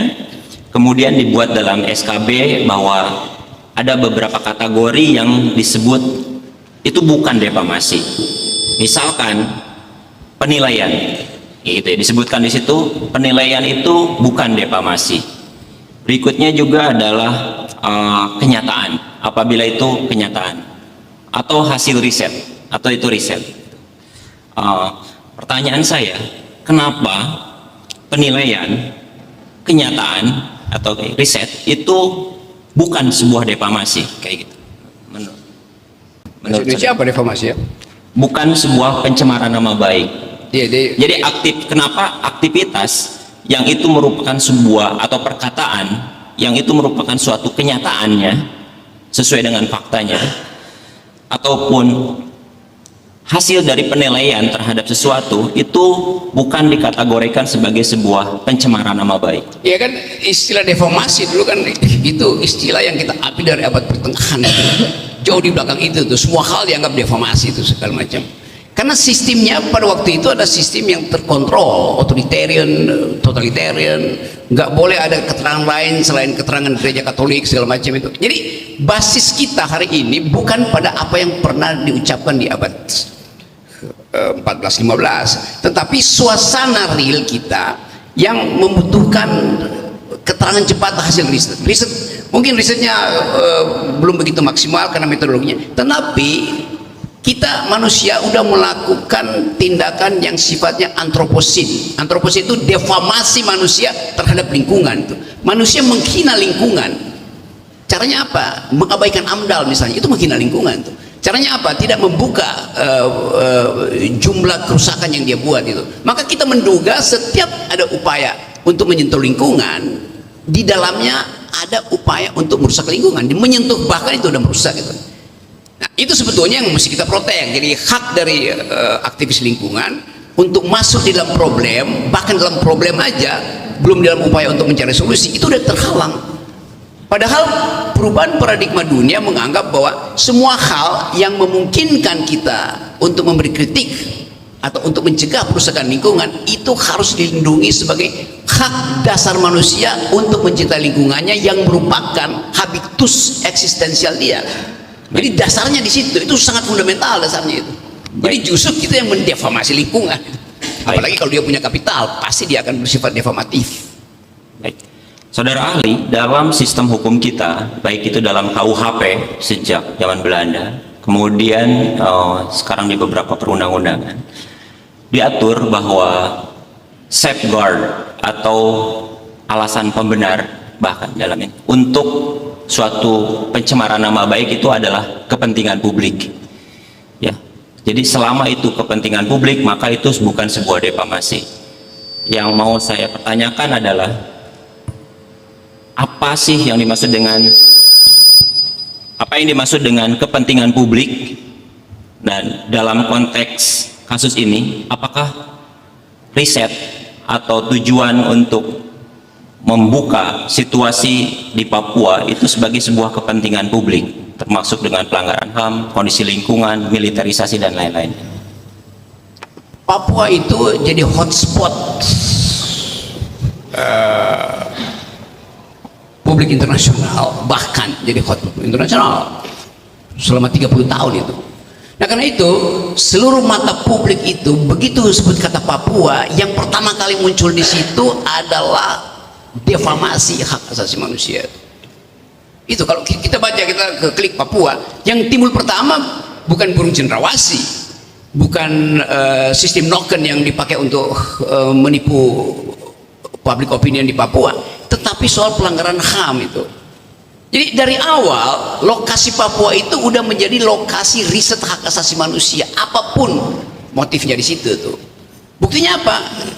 kemudian dibuat dalam SKB bahwa ada beberapa kategori yang disebut itu bukan defamasi. Misalkan penilaian, gitu ya, disebutkan di situ penilaian itu bukan defamasi. Berikutnya juga adalah kenyataan, apabila itu kenyataan atau hasil riset atau itu riset. Pertanyaan saya, kenapa penilaian, kenyataan atau riset itu bukan sebuah defamasi kayak gitu? Menurut Indonesia apa defamasi ya? bukan sebuah pencemaran nama baik. Jadi Kenapa aktivitas yang itu merupakan sebuah atau perkataan yang itu merupakan suatu kenyataannya sesuai dengan faktanya, ataupun hasil dari penilaian terhadap sesuatu itu bukan dikategorikan sebagai sebuah pencemaran nama baik. ya kan istilah defamasi dulu kan itu istilah yang kita ambil dari abad pertengahan itu. Jauh di belakang itu tuh semua hal dianggap defamasi itu segala macam. Karena sistemnya pada waktu itu ada sistem yang terkontrol, authoritarian, totalitarian, nggak boleh ada keterangan lain selain keterangan gereja Katolik segala macam itu. Jadi basis kita hari ini bukan pada apa yang pernah diucapkan di abad 14-15, tetapi suasana real kita yang membutuhkan keterangan cepat hasil riset. Mungkin risetnya belum begitu maksimal karena metodologinya, tetapi kita manusia udah melakukan tindakan yang sifatnya antroposid. Antroposid itu defamasi manusia terhadap lingkungan. Manusia menghina lingkungan. Caranya apa? Mengabaikan AMDAL misalnya, itu menghina lingkungan. Caranya apa? Tidak membuka jumlah kerusakan yang dia buat itu. Maka kita menduga setiap ada upaya untuk menyentuh lingkungan, di dalamnya ada upaya untuk merusak lingkungan. Menyentuh bahkan itu udah merusak gitu. Nah, itu sebetulnya yang mesti kita protek. Jadi hak dari aktivis lingkungan untuk masuk di dalam problem, bahkan dalam problem aja, belum dalam upaya untuk mencari solusi, itu udah terhalang. Padahal perubahan paradigma dunia menganggap bahwa semua hal yang memungkinkan kita untuk memberi kritik atau untuk mencegah perusakan lingkungan itu harus dilindungi sebagai hak dasar manusia untuk mencintai lingkungannya yang merupakan habitus eksistensial dia. Jadi dasarnya di situ, itu sangat fundamental dasarnya itu. Jadi justru kita yang mendefamasi lingkungan. Apalagi kalau dia punya kapital, pasti dia akan bersifat defamatif. Baik. Saudara ahli, dalam sistem hukum kita, baik itu dalam KUHP sejak zaman Belanda, kemudian sekarang di beberapa perundang-undangan, diatur bahwa safeguard atau alasan pembenar bahkan dalam ini untuk suatu pencemaran nama baik itu adalah kepentingan publik, ya. Jadi selama itu kepentingan publik, maka itu bukan sebuah defamasi. Yang mau saya pertanyakan adalah apa sih yang dimaksud dengan kepentingan publik, dan dalam konteks kasus ini apakah riset atau tujuan untuk membuka situasi di Papua itu sebagai sebuah kepentingan publik, termasuk dengan pelanggaran HAM, kondisi lingkungan, militerisasi dan lain-lain. Papua itu jadi hotspot publik internasional, bahkan jadi hotspot internasional selama 30 tahun itu. Nah karena itu seluruh mata publik itu begitu sebut kata Papua, yang pertama kali muncul di situ adalah defamasi hak asasi manusia. Itu kalau kita baca, kita ke klik Papua, yang timbul pertama bukan burung cendrawasih, bukan sistem noken yang dipakai untuk menipu public opinion di Papua, tetapi soal pelanggaran HAM itu. Jadi dari awal lokasi Papua itu udah menjadi lokasi riset hak asasi manusia, apapun motifnya di situ tuh. Buktinya apa?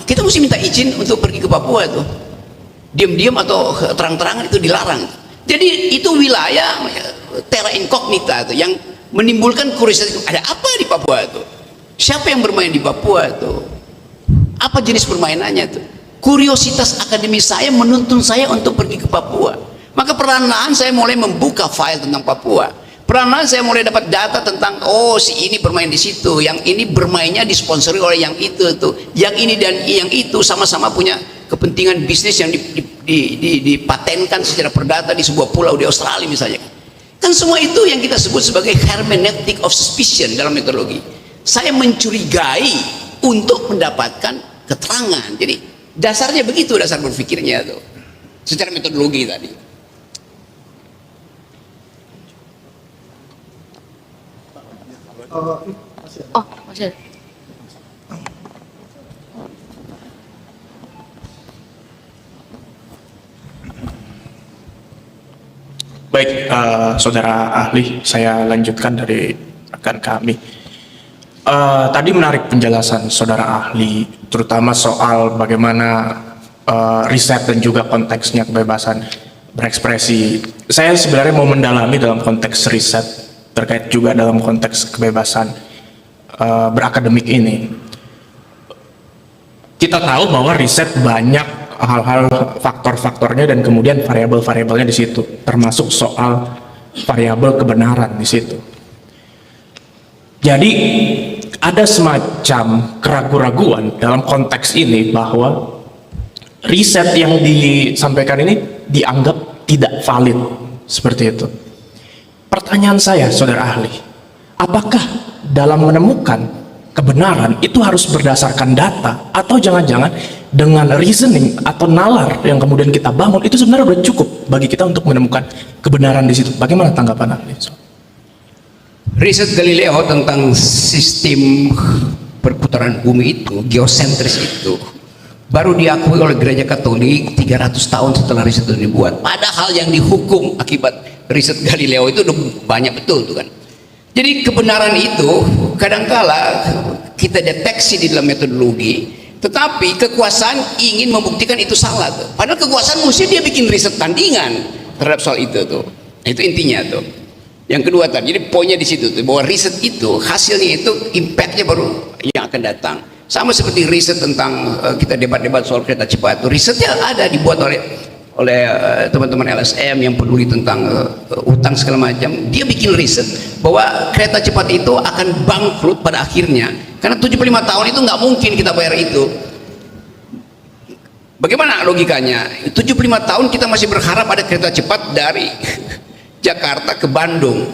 Kita mesti minta izin untuk pergi ke Papua tuh. Diam-diam atau terang-terangan itu dilarang. Jadi itu wilayah terra incognita tuh yang menimbulkan kuriositas. Ada apa di Papua tuh? Siapa yang bermain di Papua tuh? Apa jenis permainannya tuh? Kuriositas akademis saya menuntun saya untuk pergi ke Papua. Maka perlahan-lahan saya mulai membuka file tentang Papua. Perlahan-lahan saya mulai dapat data tentang, oh si ini bermain di situ, yang ini bermainnya disponsori oleh yang itu tuh, yang ini dan yang itu sama-sama punya kepentingan bisnis yang dipatenkan secara perdata di sebuah pulau di Australia misalnya. Kan semua itu yang kita sebut sebagai hermeneutic of suspicion dalam metodologi. Saya mencurigai untuk mendapatkan keterangan. Jadi dasarnya begitu, dasar berpikirnya tuh, secara metodologi tadi. Oh, masih ada. Baik, saudara ahli, saya lanjutkan dari rekan kami. Tadi menarik penjelasan saudara ahli, terutama soal bagaimana riset dan juga konteksnya kebebasan berekspresi. Saya sebenarnya mau mendalami dalam konteks riset, terkait juga dalam konteks kebebasan berakademik ini. Kita tahu bahwa riset banyak hal-hal faktor-faktornya dan kemudian variabel-variabelnya di situ, termasuk soal variabel kebenaran di situ. Jadi ada semacam keraguan-raguan dalam konteks ini bahwa riset yang disampaikan ini dianggap tidak valid seperti itu. Pertanyaan saya, saudara ahli, apakah dalam menemukan kebenaran itu harus berdasarkan data, atau jangan-jangan dengan reasoning atau nalar yang kemudian kita bangun itu sebenarnya sudah cukup bagi kita untuk menemukan kebenaran di situ? Bagaimana tanggapan ahli? Riset Galileo tentang sistem perputaran bumi itu, geosentris itu, baru diakui oleh gereja Katolik 300 tahun setelah riset itu dibuat. Padahal yang dihukum akibat riset Galileo itu udah banyak betul tuh kan. Jadi kebenaran itu kadangkala kita deteksi di dalam metodologi, tetapi kekuasaan ingin membuktikan itu salah tuh. Padahal kekuasaan mesti dia bikin riset tandingan terhadap soal itu tuh. Itu intinya tuh. Yang kedua tadi, jadi poinnya di situ tuh, bahwa riset itu hasilnya itu impactnya baru yang akan datang. Sama seperti riset tentang kita debat-debat soal kereta cepat tuh, risetnya ada dibuat oleh teman-teman LSM yang peduli tentang utang segala macam. Dia bikin riset bahwa kereta cepat itu akan bangkrut pada akhirnya karena 75 tahun itu nggak mungkin kita bayar itu. Bagaimana logikanya? 75 tahun kita masih berharap ada kereta cepat dari Jakarta ke Bandung.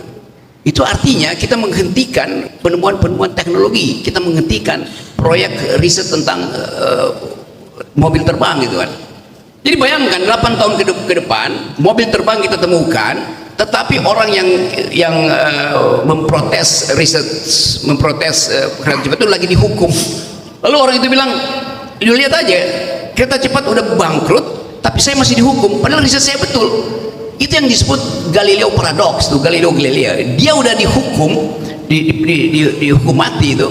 Itu artinya kita menghentikan penemuan-penemuan teknologi, kita menghentikan proyek riset tentang mobil terbang gitu kan. Jadi bayangkan 8 tahun ke depan mobil terbang kita temukan, tetapi orang yang memprotes riset, memprotes kereta cepat itu lagi dihukum. Lalu orang itu bilang, lihat aja kereta cepat udah bangkrut tapi saya masih dihukum, padahal riset saya betul. Itu yang disebut Galileo paradox tuh, Galileo Galilei. Dia udah dihukum, dihukum mati itu,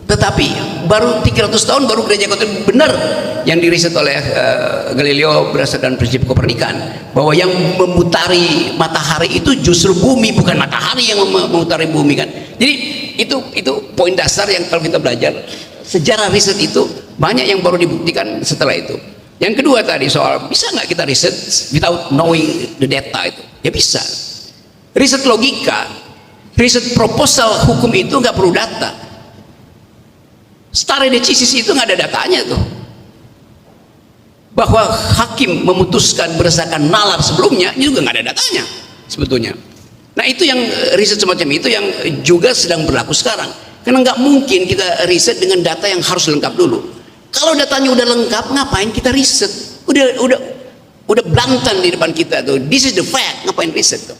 tetapi baru 300 tahun baru gereja Katolik benar yang diriset oleh Galileo berdasarkan prinsip Kopernikan, bahwa yang memutari matahari itu justru bumi, bukan matahari yang memutari bumi kan. Jadi itu poin dasar yang kalau kita belajar sejarah riset itu banyak yang baru dibuktikan setelah itu. Yang kedua tadi soal bisa nggak kita riset without knowing the data itu? Ya bisa. Riset logika, riset proposal hukum itu nggak perlu data. Stare decisis itu nggak ada datanya tuh. Bahwa hakim memutuskan berdasarkan nalar sebelumnya juga nggak ada datanya sebetulnya. Nah itu yang riset semacam itu yang juga sedang berlaku sekarang. Karena nggak mungkin kita riset dengan data yang harus lengkap dulu. Kalau datanya udah lengkap, ngapain kita riset? Udah blantan di depan kita tuh. This is the fact. Ngapain riset tuh?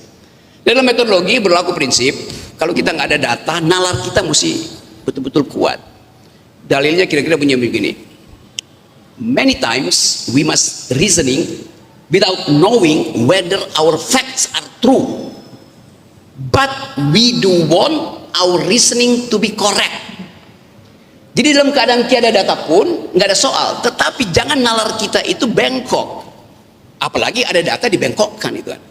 Dalam metodologi berlaku prinsip, kalau kita nggak ada data, nalar kita mesti betul-betul kuat. Dalilnya kira-kira punya begini. Many times we must reasoning without knowing whether our facts are true. But we do want our reasoning to be correct. Jadi dalam keadaan tiada data pun nggak ada soal, tetapi jangan nalar kita itu bengkok. Apalagi ada data dibengkokkan itu kan.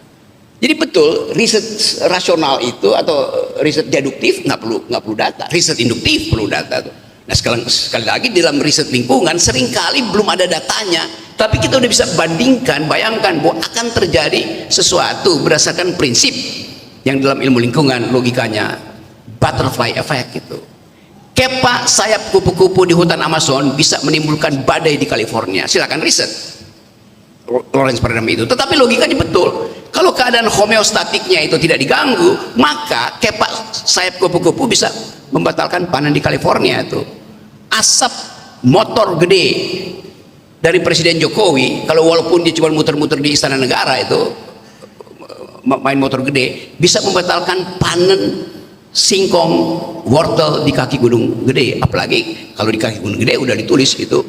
Jadi betul riset rasional itu atau riset deduktif nggak perlu data, riset induktif perlu data tuh. Nah sekali lagi dalam riset lingkungan seringkali belum ada datanya, tapi kita udah bisa bandingkan, bayangkan bahwa akan terjadi sesuatu berdasarkan prinsip yang dalam ilmu lingkungan logikanya butterfly effect gitu. Kepak sayap kupu-kupu di hutan Amazon bisa menimbulkan badai di California. Silakan riset Lawrence Perdam itu. Tetapi logikanya betul. Kalau keadaan homeostatiknya itu tidak diganggu, maka kepak sayap kupu-kupu bisa membatalkan panen di California itu. Asap motor gede dari Presiden Jokowi, kalau walaupun dia cuma muter-muter di Istana Negara itu main motor gede, bisa membatalkan panen singkong, wortel di kaki Gunung Gede. Apalagi kalau di kaki Gunung Gede udah ditulis itu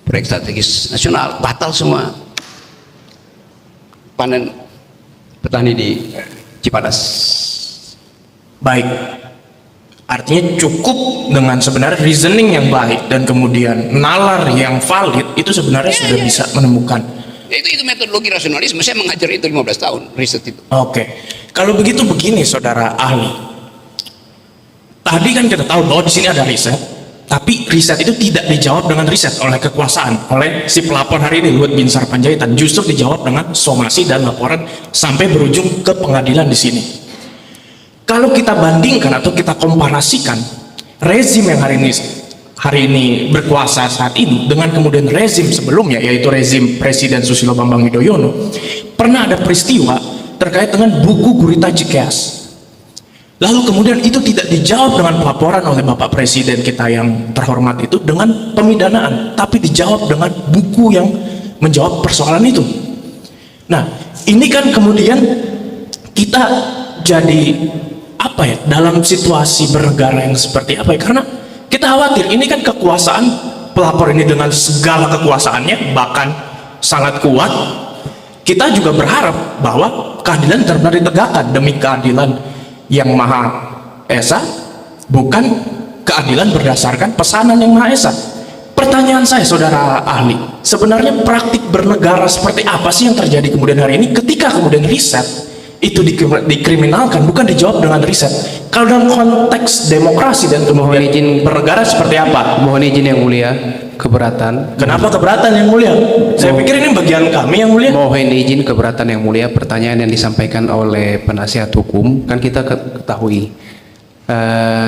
proyek strategis nasional, batal semua panen petani di Cipanas. Baik, artinya cukup dengan sebenarnya reasoning yang baik dan kemudian nalar yang valid itu sebenarnya sudah bisa menemukan. Itu metodologi rasionalisme. Saya mengajar itu 15 tahun riset itu. Oke, kalau begitu begini saudara ahli. Tadi kan kita tahu bahwa di sini ada riset, tapi riset itu tidak dijawab dengan riset oleh kekuasaan, oleh si pelapor hari ini Luhut Binsar Panjaitan, justru dijawab dengan somasi dan laporan sampai berujung ke pengadilan di sini. Kalau kita bandingkan atau kita komparasikan rezim yang hari ini berkuasa saat ini dengan kemudian rezim sebelumnya, yaitu rezim Presiden Susilo Bambang Yudhoyono, pernah ada peristiwa terkait dengan buku Gurita Cikeas. Lalu kemudian itu tidak dijawab dengan pelaporan oleh Bapak Presiden kita yang terhormat itu dengan pemidanaan, tapi dijawab dengan buku yang menjawab persoalan itu. Nah, ini kan kemudian kita jadi apa ya, dalam situasi bernegara yang seperti apa ya, karena kita khawatir ini kan kekuasaan pelapor ini dengan segala kekuasaannya bahkan sangat kuat. Kita juga berharap bahwa keadilan benar-benar ditegakkan demi keadilan yang Maha Esa, bukan keadilan berdasarkan pesanan yang Maha Esa. Pertanyaan saya saudara ahli, sebenarnya praktik bernegara seperti apa sih yang terjadi kemudian hari ini ketika kemudian riset itu dikriminalkan, bukan dijawab dengan riset. Kalau dalam konteks demokrasi dan kemudian izin bernegara seperti apa? Mohon izin yang mulia, keberatan. Kenapa keberatan yang mulia? Saya pikir ini bagian kami yang mulia. Mohon izin keberatan yang mulia, pertanyaan yang disampaikan oleh penasihat hukum, kan kita ketahui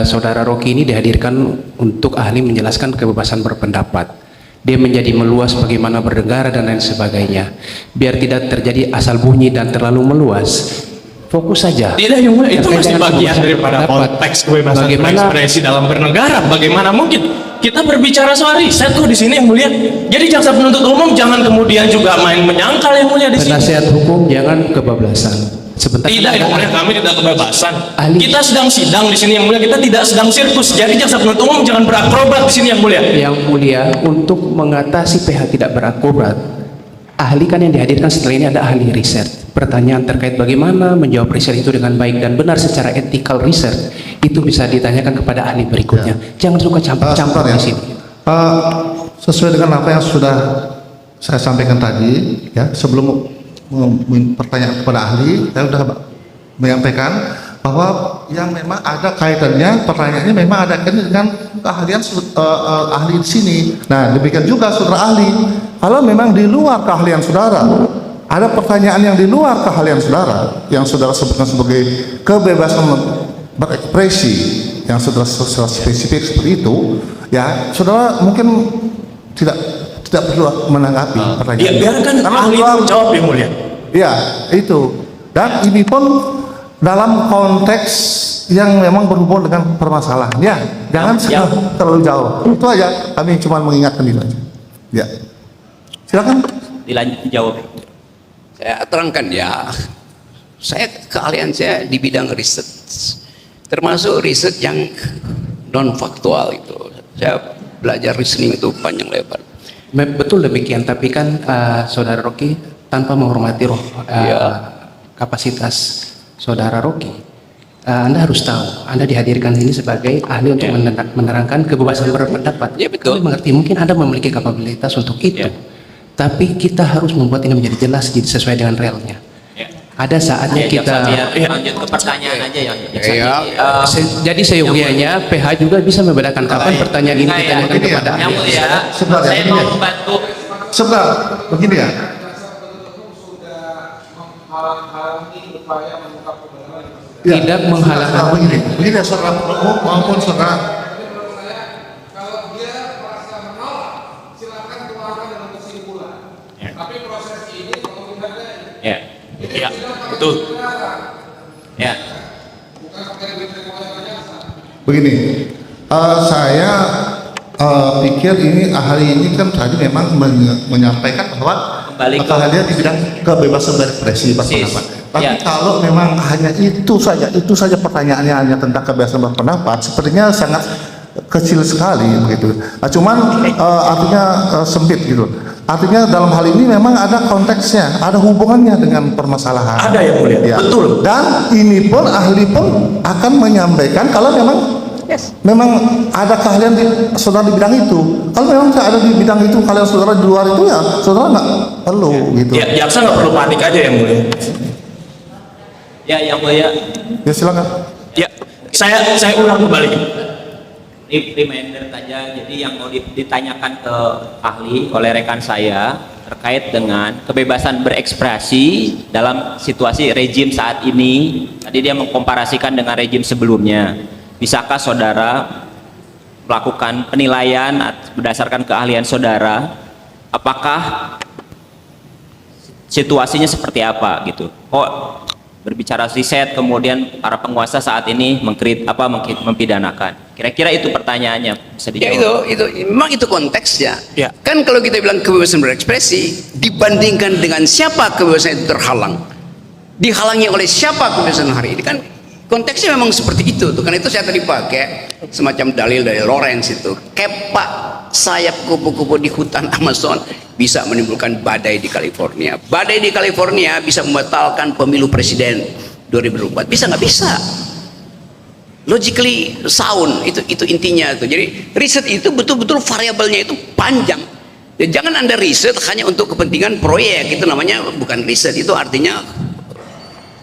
saudara Rocky ini dihadirkan untuk ahli menjelaskan kebebasan berpendapat. Dia menjadi meluas bagaimana bernegara dan lain sebagainya. Biar tidak terjadi asal bunyi dan terlalu meluas, fokus saja. Tidak yang mulia, itu Terkait masih dengan bagian kebebasan daripada berpendapat. konteks kebebasan Bagaimana- berekspresi dalam bernegara. Bagaimana mungkin kita berbicara soal riset tuh di sini yang mulia? Jadi jaksa penuntut umum jangan kemudian juga main menyangkal yang mulia di sini. Penasihat hukum jangan kebablasan. Sebentar. Tidak yang mulia, kami tidak kebebasan. Ahli. Kita sedang sidang di sini yang mulia. Kita tidak sedang sirkus. Jadi jaksa penuntut umum jangan berakrobat di sini yang mulia. Yang mulia, untuk mengatasi pihak tidak berakrobat, ahli kan yang dihadirkan setelah ini ada ahli riset. Pertanyaan terkait bagaimana menjawab riset itu dengan baik dan benar secara ethical research itu bisa ditanyakan kepada ahli berikutnya. Jangan suka campur-campur Sebentar ya. di sini. Sesuai dengan apa yang sudah saya sampaikan tadi, ya, sebelum pertanyaan kepada ahli, saya sudah menyampaikan bahwa yang memang ada kaitannya, pertanyaannya memang ada kaitannya dengan keahlian ahli di sini. Nah, demikian juga saudara ahli, kalau memang di luar keahlian saudara, ada pertanyaan yang di luar keahlian saudara, yang saudara sebutkan sebagai kebebasan berekspresi, yang saudara spesifik seperti itu, ya, saudara mungkin tidak perlu menanggapi pertanyaan. Ya biarkan Karena ahli saudara- menjawab yang mulia. Ya, itu. Dan ini pun dalam konteks yang memang berhubungan dengan permasalahan. Ya, jangan terlalu jauh. Itu aja. Kami cuma mengingatkan itu aja. Ya, silakan. Dilanjut jawab. Saya terangkan ya, saya keahlian saya di bidang riset, termasuk riset yang non faktual itu. Saya belajar reasoning itu panjang lebar. Betul demikian, tapi kan Saudara Rocky tanpa menghormati kapasitas Saudara Rocky, Anda harus tahu, Anda dihadirkan ini sebagai ahli untuk menerangkan kebebasan berpendapat. Ya, betul. Kami mengerti, mungkin Anda memiliki kapabilitas untuk itu, tapi kita harus membuat ini menjadi jelas, jadi sesuai dengan realnya. Ada saatnya kita. Lanjut ke pertanyaan aja ya. Jadi seyogianya PH juga bisa membedakan kapan pertanyaan ini ditanyakan kepada Yang ahli. mulia, Sebentar, saya begini mau ya. membantu. Sebentar, begini ya. Tidak menghalang. Begini ya, saudara maupun saudara. Ya, betul. Ya. Begini, saya pikir ini ahli ini kan tadi memang menyampaikan bahwa Kembali ke- keahlian di bidang kebebasan berekspresi berpendapat. Tapi Ya. kalau memang hanya itu saja pertanyaannya hanya tentang kebebasan berpendapat, sepertinya sangat kecil sekali begitu. Nah, cuman artinya sempit gitu. Artinya dalam hal ini memang ada konteksnya, ada hubungannya dengan permasalahan. Ada, Yang Mulia. Ya. Betul. Dan ini pun ahli pun akan menyampaikan kalau memang ada keahlian saudara di bidang itu. Kalau memang tidak ada di bidang itu, kalian saudara di luar itu ya saudara nggak perlu gitu. Ya, jaksa nggak perlu panik aja Yang Mulia. Ya, Yang Mulia. Ya silakan. Ya, saya ulang kembali. Reminder saja, jadi yang mau ditanyakan ke ahli oleh rekan saya terkait dengan kebebasan berekspresi dalam situasi rejim saat ini. Tadi dia mengkomparasikan dengan rejim sebelumnya. Bisakah saudara melakukan penilaian berdasarkan keahlian saudara, apakah situasinya seperti apa gitu? Berbicara riset, kemudian para penguasa saat ini mempidanakan. Kira-kira itu pertanyaannya, bisa Ya dijawab. itu memang itu konteksnya. Ya. Kan kalau kita bilang kebebasan berekspresi dibandingkan dengan siapa kebebasan itu terhalang, dihalangi oleh siapa kebebasan hari ini, kan konteksnya memang seperti itu tuh. Karena itu saya tadi pakai semacam dalil dari Lawrence itu, kepak sayap kupu-kupu di hutan Amazon bisa menimbulkan badai di California. Badai di California bisa membatalkan pemilu presiden 2024. Bisa nggak bisa? Logically sound, itu intinya tuh. Jadi riset itu betul-betul variabelnya itu panjang. Ya, jangan Anda riset hanya untuk kepentingan proyek, itu namanya bukan riset, itu artinya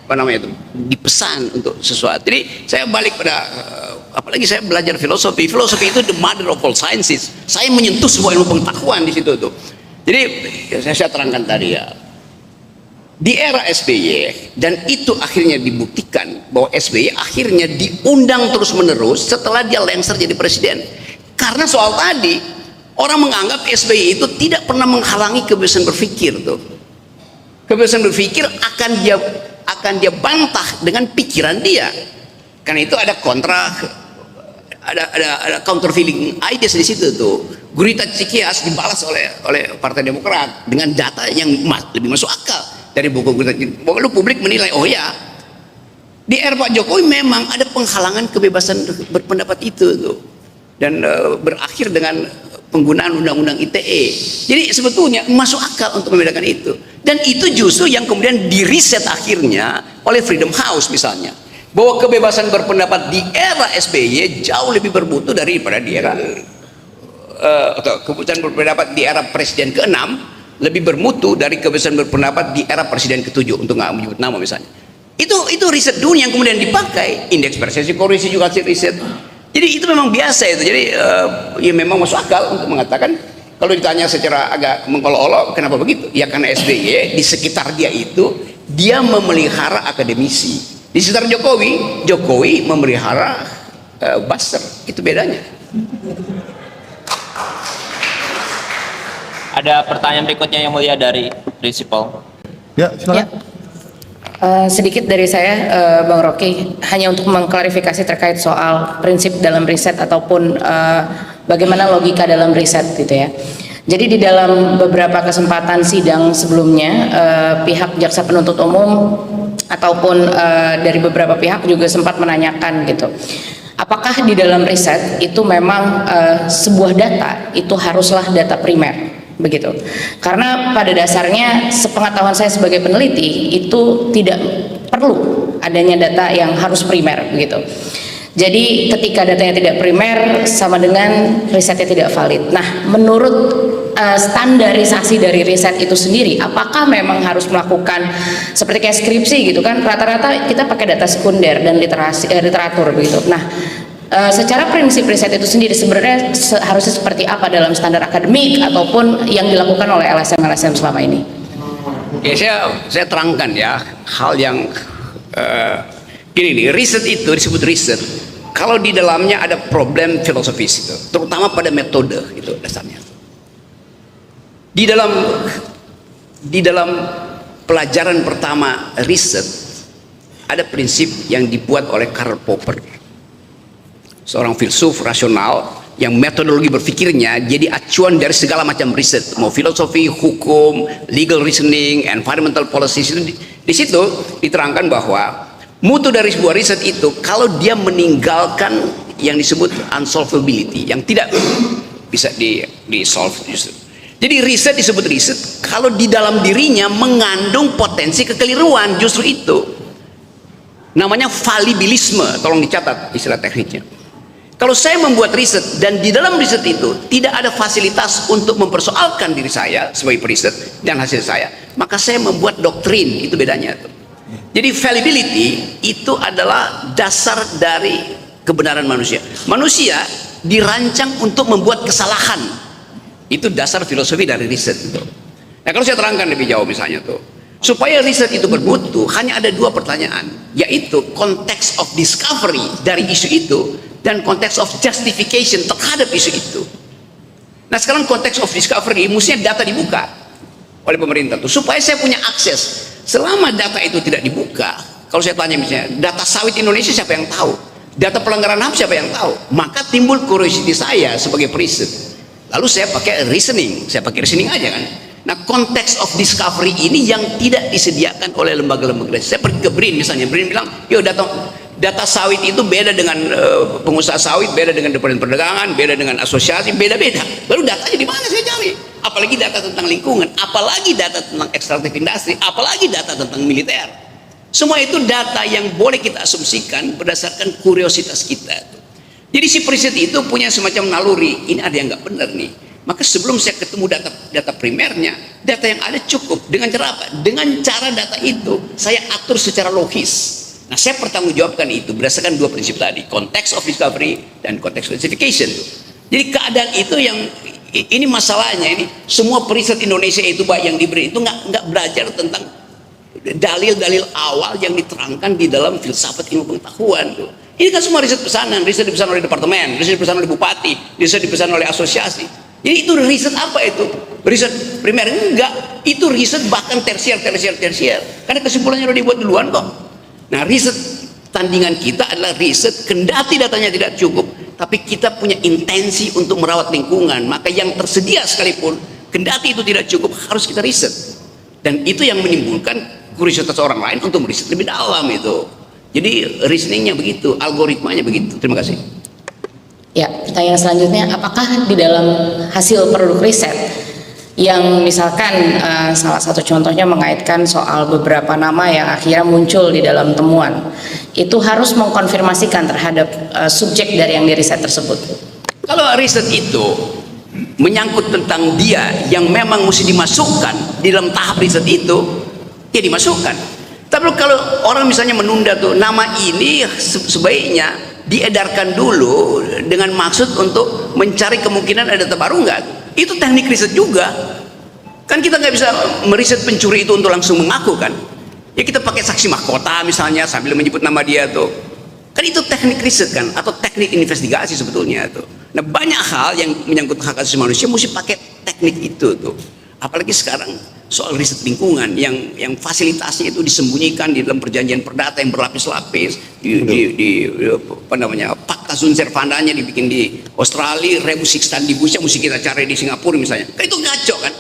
apa namanya itu, dipesan untuk sesuatu. Jadi saya balik pada apalagi saya belajar filosofi itu the mother of all sciences. Saya menyentuh sebuah ilmu pengetahuan di situ tuh. Jadi saya terangkan tadi ya, di era SBY, dan itu akhirnya dibuktikan bahwa SBY akhirnya diundang terus menerus setelah dia lengser jadi presiden. Karena soal tadi orang menganggap SBY itu tidak pernah menghalangi kebebasan berpikir tuh. Kebebasan berpikir akan dia bantah dengan pikiran dia. Karena itu ada countervailing ideas di situ tuh. Gurita Cikias dibalas oleh Partai Demokrat dengan data yang lebih masuk akal dari buku Gurita. Lalu publik menilai, oh ya, di era Pak Jokowi memang ada penghalangan kebebasan berpendapat itu tuh. Dan berakhir dengan penggunaan undang-undang ITE. Jadi sebetulnya masuk akal untuk membedakan itu. Dan itu justru yang kemudian diriset akhirnya oleh Freedom House misalnya, bahwa kebebasan berpendapat di era SBY jauh lebih bermutu daripada di era atau kebebasan berpendapat di era presiden ke-6 lebih bermutu dari kebebasan berpendapat di era presiden ke-7, untuk nggak menyebut nama misalnya. Itu riset dunia yang kemudian dipakai. Indeks persepsi korupsi juga hasil riset. Jadi itu memang biasa itu. Jadi ya memang masuk akal untuk mengatakan, kalau ditanya secara agak mengolok-olok, kenapa begitu? Ya karena SBY di sekitar dia itu dia memelihara akademisi. Di sekitar Jokowi memelihara buzzer. Itu bedanya. Ada pertanyaan berikutnya yang mulia dari prinsipal. Ya silakan. Sedikit dari saya, Bang Rocky, hanya untuk mengklarifikasi terkait soal prinsip dalam riset ataupun bagaimana logika dalam riset gitu ya. Jadi di dalam beberapa kesempatan sidang sebelumnya, pihak jaksa penuntut umum ataupun dari beberapa pihak juga sempat menanyakan gitu, apakah di dalam riset itu memang sebuah data itu haruslah data primer begitu? Karena pada dasarnya sepengetahuan saya sebagai peneliti itu tidak perlu adanya data yang harus primer begitu. Jadi ketika datanya tidak primer sama dengan risetnya tidak valid. Nah, menurut standarisasi dari riset itu sendiri, apakah memang harus melakukan seperti kayak skripsi gitu kan? Rata-rata kita pakai data sekunder dan literatur begitu. Nah, secara prinsip riset itu sendiri sebenarnya harusnya seperti apa dalam standar akademik ataupun yang dilakukan oleh LSM selama ini? Oke, saya terangkan ya hal yang gini nih, riset itu disebut riset kalau di dalamnya ada problem filosofis itu, terutama pada metode itu dasarnya. Di dalam pelajaran pertama riset ada prinsip yang dibuat oleh Karl Popper, seorang filsuf rasional yang metodologi berpikirnya jadi acuan dari segala macam riset, mau filosofi, hukum, legal reasoning, environmental policies. Itu di situ diterangkan bahwa mutu dari sebuah riset itu kalau dia meninggalkan yang disebut unsolvability, yang tidak bisa di-solve justru. Jadi riset disebut riset kalau di dalam dirinya mengandung potensi kekeliruan, justru itu namanya fallibilisme. Tolong dicatat istilah tekniknya. Kalau saya membuat riset dan di dalam riset itu tidak ada fasilitas untuk mempersoalkan diri saya sebagai periset dan hasil saya, maka saya membuat doktrin. Itu bedanya tuh. Jadi fallibility itu adalah dasar dari kebenaran manusia. Manusia dirancang untuk membuat kesalahan. Itu dasar filosofi dari riset itu. Nah, kalau saya terangkan lebih jauh misalnya tuh, supaya riset itu bermutu hanya ada dua pertanyaan, yaitu konteks of discovery dari isu itu dan konteks of justification terhadap isu itu. Nah, sekarang konteks of discovery mestinya data dibuka oleh pemerintah tuh supaya saya punya akses. Selama data itu tidak dibuka, kalau saya tanya misalnya data sawit Indonesia siapa yang tahu, data pelanggaran HAM siapa yang tahu, maka timbul curiosity saya sebagai periset. Lalu saya pakai reasoning aja kan. Nah, konteks of discovery ini yang tidak disediakan oleh lembaga-lembaga. Saya pergi ke BRIN misalnya, BRIN bilang, yo data sawit itu beda dengan pengusaha sawit, beda dengan Departemen Perdagangan, beda dengan asosiasi, beda-beda. Baru datanya di mana saya cari? Apalagi data tentang lingkungan, apalagi data tentang ekstraktif industri, apalagi data tentang militer. Semua itu data yang boleh kita asumsikan berdasarkan kuriositas kita. Jadi si periset itu punya semacam naluri, ini ada yang nggak benar nih. Maka sebelum saya ketemu data primernya, data yang ada cukup. Dengan cara apa? Dengan cara data itu saya atur secara logis. Nah, saya pertanggungjawabkan itu berdasarkan dua prinsip tadi, konteks of discovery dan konteks justification. Jadi keadaan itu yang ini masalahnya, ini semua periset Indonesia itu Pak yang diberi itu nggak belajar tentang dalil-dalil awal yang diterangkan di dalam filsafat ilmu pengetahuan tuh. Ini kan semua riset dipesan oleh departemen, riset dipesan oleh bupati, riset dipesan oleh asosiasi. Jadi itu riset apa itu? Riset primer? Enggak, itu riset bahkan tersier. Karena kesimpulannya udah dibuat duluan kok. Nah, riset tandingan kita adalah riset kendati datanya tidak cukup, tapi kita punya intensi untuk merawat lingkungan. Maka yang tersedia sekalipun, kendati itu tidak cukup, harus kita riset. Dan itu yang menimbulkan kuriositas orang lain untuk meriset lebih dalam itu. Jadi reasoningnya begitu, algoritmanya begitu. Terima kasih. Ya, pertanyaan selanjutnya, apakah di dalam hasil produk riset yang misalkan salah satu contohnya mengaitkan soal beberapa nama yang akhirnya muncul di dalam temuan, itu harus mengkonfirmasikan terhadap subjek dari yang diriset tersebut? Kalau riset itu menyangkut tentang dia yang memang mesti dimasukkan di dalam tahap riset itu, ya dimasukkan. Tapi kalau orang misalnya menunda tuh, nama ini sebaiknya diedarkan dulu dengan maksud untuk mencari kemungkinan ada data baru enggak, itu teknik riset juga kan. Kita nggak bisa meriset pencuri itu untuk langsung mengaku kan, ya kita pakai saksi mahkota misalnya sambil menyebut nama dia tuh kan, itu teknik riset kan, atau teknik investigasi sebetulnya tuh. Nah, banyak hal yang menyangkut hak asasi manusia mesti pakai teknik itu tuh, apalagi sekarang soal riset lingkungan yang fasilitasnya itu disembunyikan di dalam perjanjian perdata yang berlapis-lapis di apa namanya, Fakta Sunt Servandanya dibikin di Australia, Rebus Sixtantibusnya mesti kita cari di Singapura misalnya. Kan itu ngaco kan.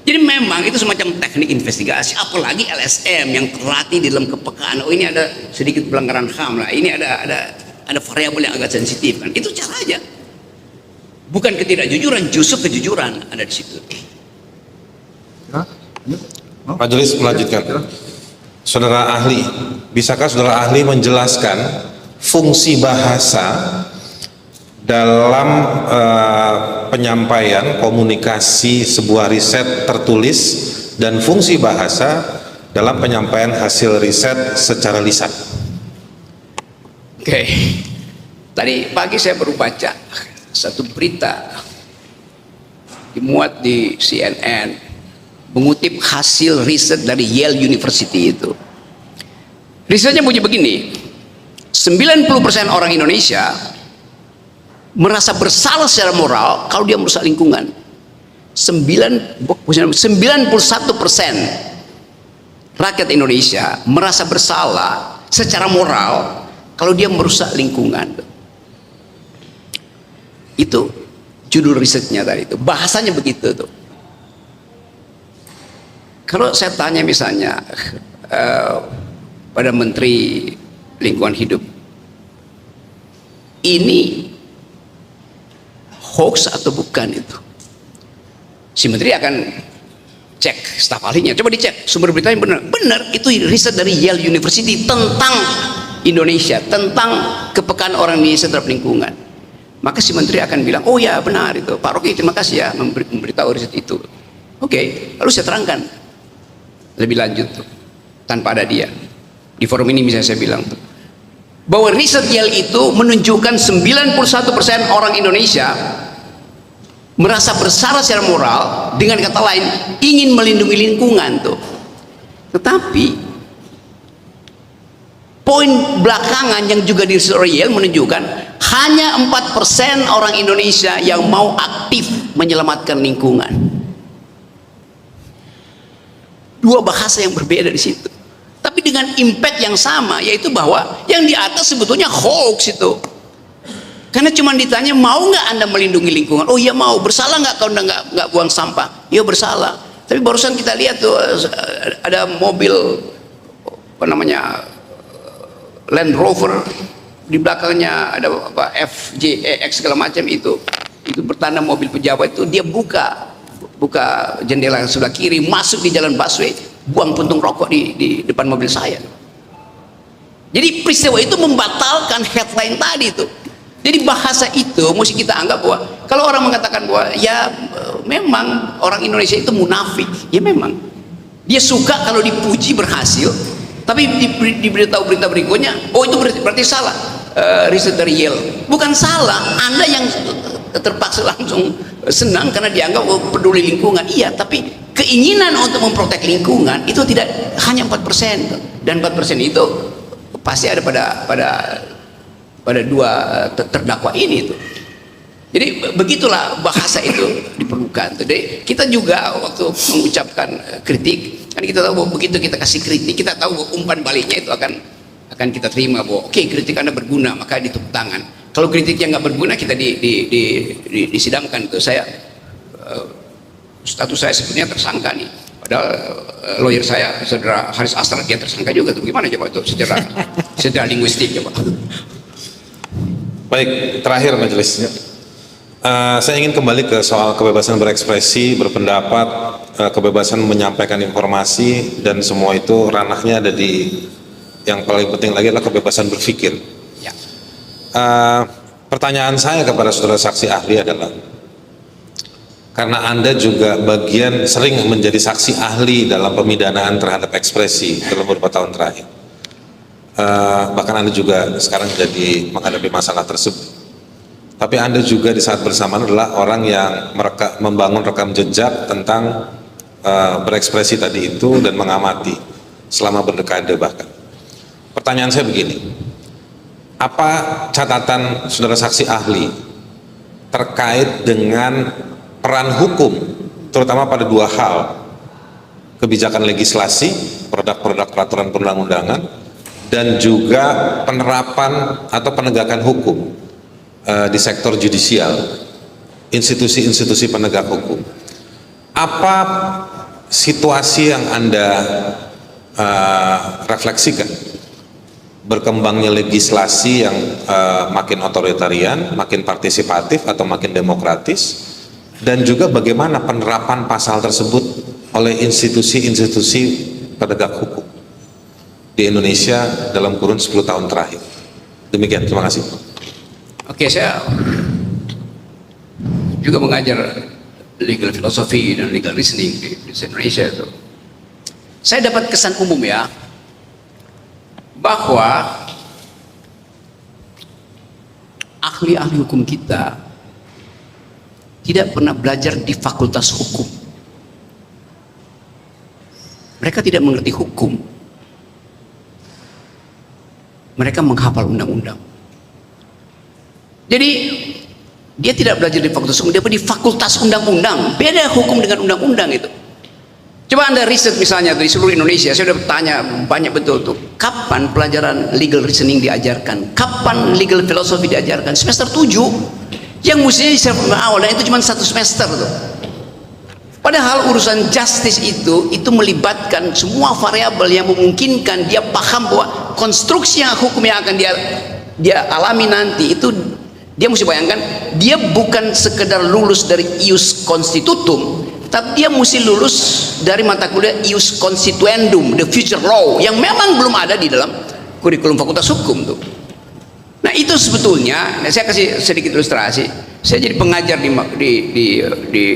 Jadi memang itu semacam teknik investigasi, apalagi LSM yang terlatih di dalam kepekaan. Oh ini ada sedikit pelanggaran HAM lah, ini ada variabel yang agak sensitif kan. Itu cara aja. Bukan ketidakjujuran, justru kejujuran ada di situ. Majelis melanjutkan. Saudara ahli, bisakah saudara ahli menjelaskan fungsi bahasa dalam penyampaian komunikasi sebuah riset tertulis dan fungsi bahasa dalam penyampaian hasil riset secara lisan? Oke. Tadi pagi saya baru baca satu berita dimuat di CNN mengutip hasil riset dari Yale University itu. Risetnya bunyi begini, 90% orang Indonesia merasa bersalah secara moral kalau dia merusak lingkungan. 91% rakyat Indonesia merasa bersalah secara moral kalau dia merusak lingkungan. Itu judul risetnya tadi itu, bahasanya begitu tuh. Kalau saya tanya misalnya pada Menteri Lingkungan Hidup, ini hoax atau bukan itu? Si Menteri akan cek staf ahlinya, coba dicek sumber beritanya benar, itu riset dari Yale University tentang Indonesia, tentang kepekaan orang Indonesia terhadap lingkungan. Maka si Menteri akan bilang, oh ya benar itu, Pak Rocky terima kasih ya memberitahu riset itu. Oke, lalu saya terangkan lebih lanjut tuh, tanpa ada dia di forum ini. Misalnya saya bilang tuh, bahwa riset Yale itu menunjukkan 91% orang Indonesia merasa bersalah secara moral, dengan kata lain ingin melindungi lingkungan tuh. Tetapi poin belakangan yang juga di riset Yale menunjukkan hanya 4% orang Indonesia yang mau aktif menyelamatkan lingkungan. Dua bahasa yang berbeda di situ, tapi dengan impact yang sama, yaitu bahwa yang di atas sebetulnya hoax itu. Karena cuma ditanya, mau nggak Anda melindungi lingkungan? Oh iya mau. Bersalah nggak kalau Anda nggak buang sampah? Iya bersalah. Tapi barusan kita lihat tuh ada mobil apa namanya, Land Rover, di belakangnya ada apa FJEX segala macam itu bertanda mobil pejabat itu, dia buka jendela yang sebelah kiri, masuk di jalan busway, buang puntung rokok di depan mobil saya. Jadi peristiwa itu membatalkan headline tadi itu. Jadi bahasa itu mesti kita anggap bahwa kalau orang mengatakan bahwa ya memang orang Indonesia itu munafik, ya memang dia suka kalau dipuji berhasil, tapi di berita berikutnya, oh itu berarti salah. Riset dari Yale bukan salah, Anda yang terpaksa langsung senang karena dianggap peduli lingkungan. Iya, tapi keinginan untuk memprotek lingkungan itu tidak hanya 4%, dan 4% itu pasti ada pada dua terdakwa ini itu. Jadi begitulah bahasa itu diperlukan. Jadi kita juga waktu mengucapkan kritik, kan kita tahu bahwa begitu kita kasih kritik, kita tahu bahwa umpan baliknya itu akan kita terima bahwa oke, kritik Anda berguna, maka ditepuk tangan. Kalau kritiknya nggak berguna, kita disidangkan. Itu saya status saya sebenarnya tersangka nih, padahal lawyer saya saudara Haris Astra dia tersangka juga tuh. Gimana coba itu secara linguistik coba. Baik, terakhir majelis. Saya ingin kembali ke soal kebebasan berekspresi, berpendapat, kebebasan menyampaikan informasi, dan semua itu ranahnya ada di, yang paling penting lagi adalah kebebasan berpikir. Ya. Pertanyaan saya kepada saudara saksi ahli adalah, karena Anda juga bagian sering menjadi saksi ahli dalam pemidanaan terhadap ekspresi dalam beberapa tahun terakhir, bahkan Anda juga sekarang jadi menghadapi masalah tersebut. Tapi Anda juga di saat bersamaan adalah orang yang membangun rekam jejak tentang berekspresi tadi itu dan mengamati selama berdekade bahkan. Pertanyaan saya begini, apa catatan saudara saksi ahli terkait dengan peran hukum, terutama pada dua hal, kebijakan legislasi, produk-produk peraturan perundang-undangan, dan juga penerapan atau penegakan hukum di sektor judisial, institusi-institusi penegak hukum. Apa situasi yang Anda refleksikan? Berkembangnya legislasi yang makin otoritarian, makin partisipatif atau makin demokratis, dan juga bagaimana penerapan pasal tersebut oleh institusi-institusi penegak hukum di Indonesia dalam kurun 10 tahun terakhir. Demikian, terima kasih. Oke, saya juga mengajar legal philosophy dan legal reasoning di Indonesia itu. Saya dapat kesan umum ya, bahwa ahli-ahli hukum kita tidak pernah belajar di fakultas hukum. Mereka tidak mengerti hukum. Mereka menghafal undang-undang. Jadi dia tidak belajar di fakultas hukum, dia di fakultas undang-undang. Beda hukum dengan undang-undang itu. Coba Anda riset misalnya di seluruh Indonesia, saya sudah bertanya banyak betul tuh, kapan pelajaran legal reasoning diajarkan? Kapan legal philosophy diajarkan? Semester 7 yang mestinya di awal, dan itu cuma 1 semester tuh. Padahal urusan justice itu melibatkan semua variabel yang memungkinkan dia paham bahwa konstruksi yang hukum yang akan dia alami nanti itu, dia mesti bayangkan dia bukan sekedar lulus dari ius constitutum, tapi dia mesti lulus dari mata kuliah ius constituendum, the future law, yang memang belum ada di dalam kurikulum fakultas hukum tuh. Nah itu sebetulnya, saya kasih sedikit ilustrasi. Saya jadi pengajar di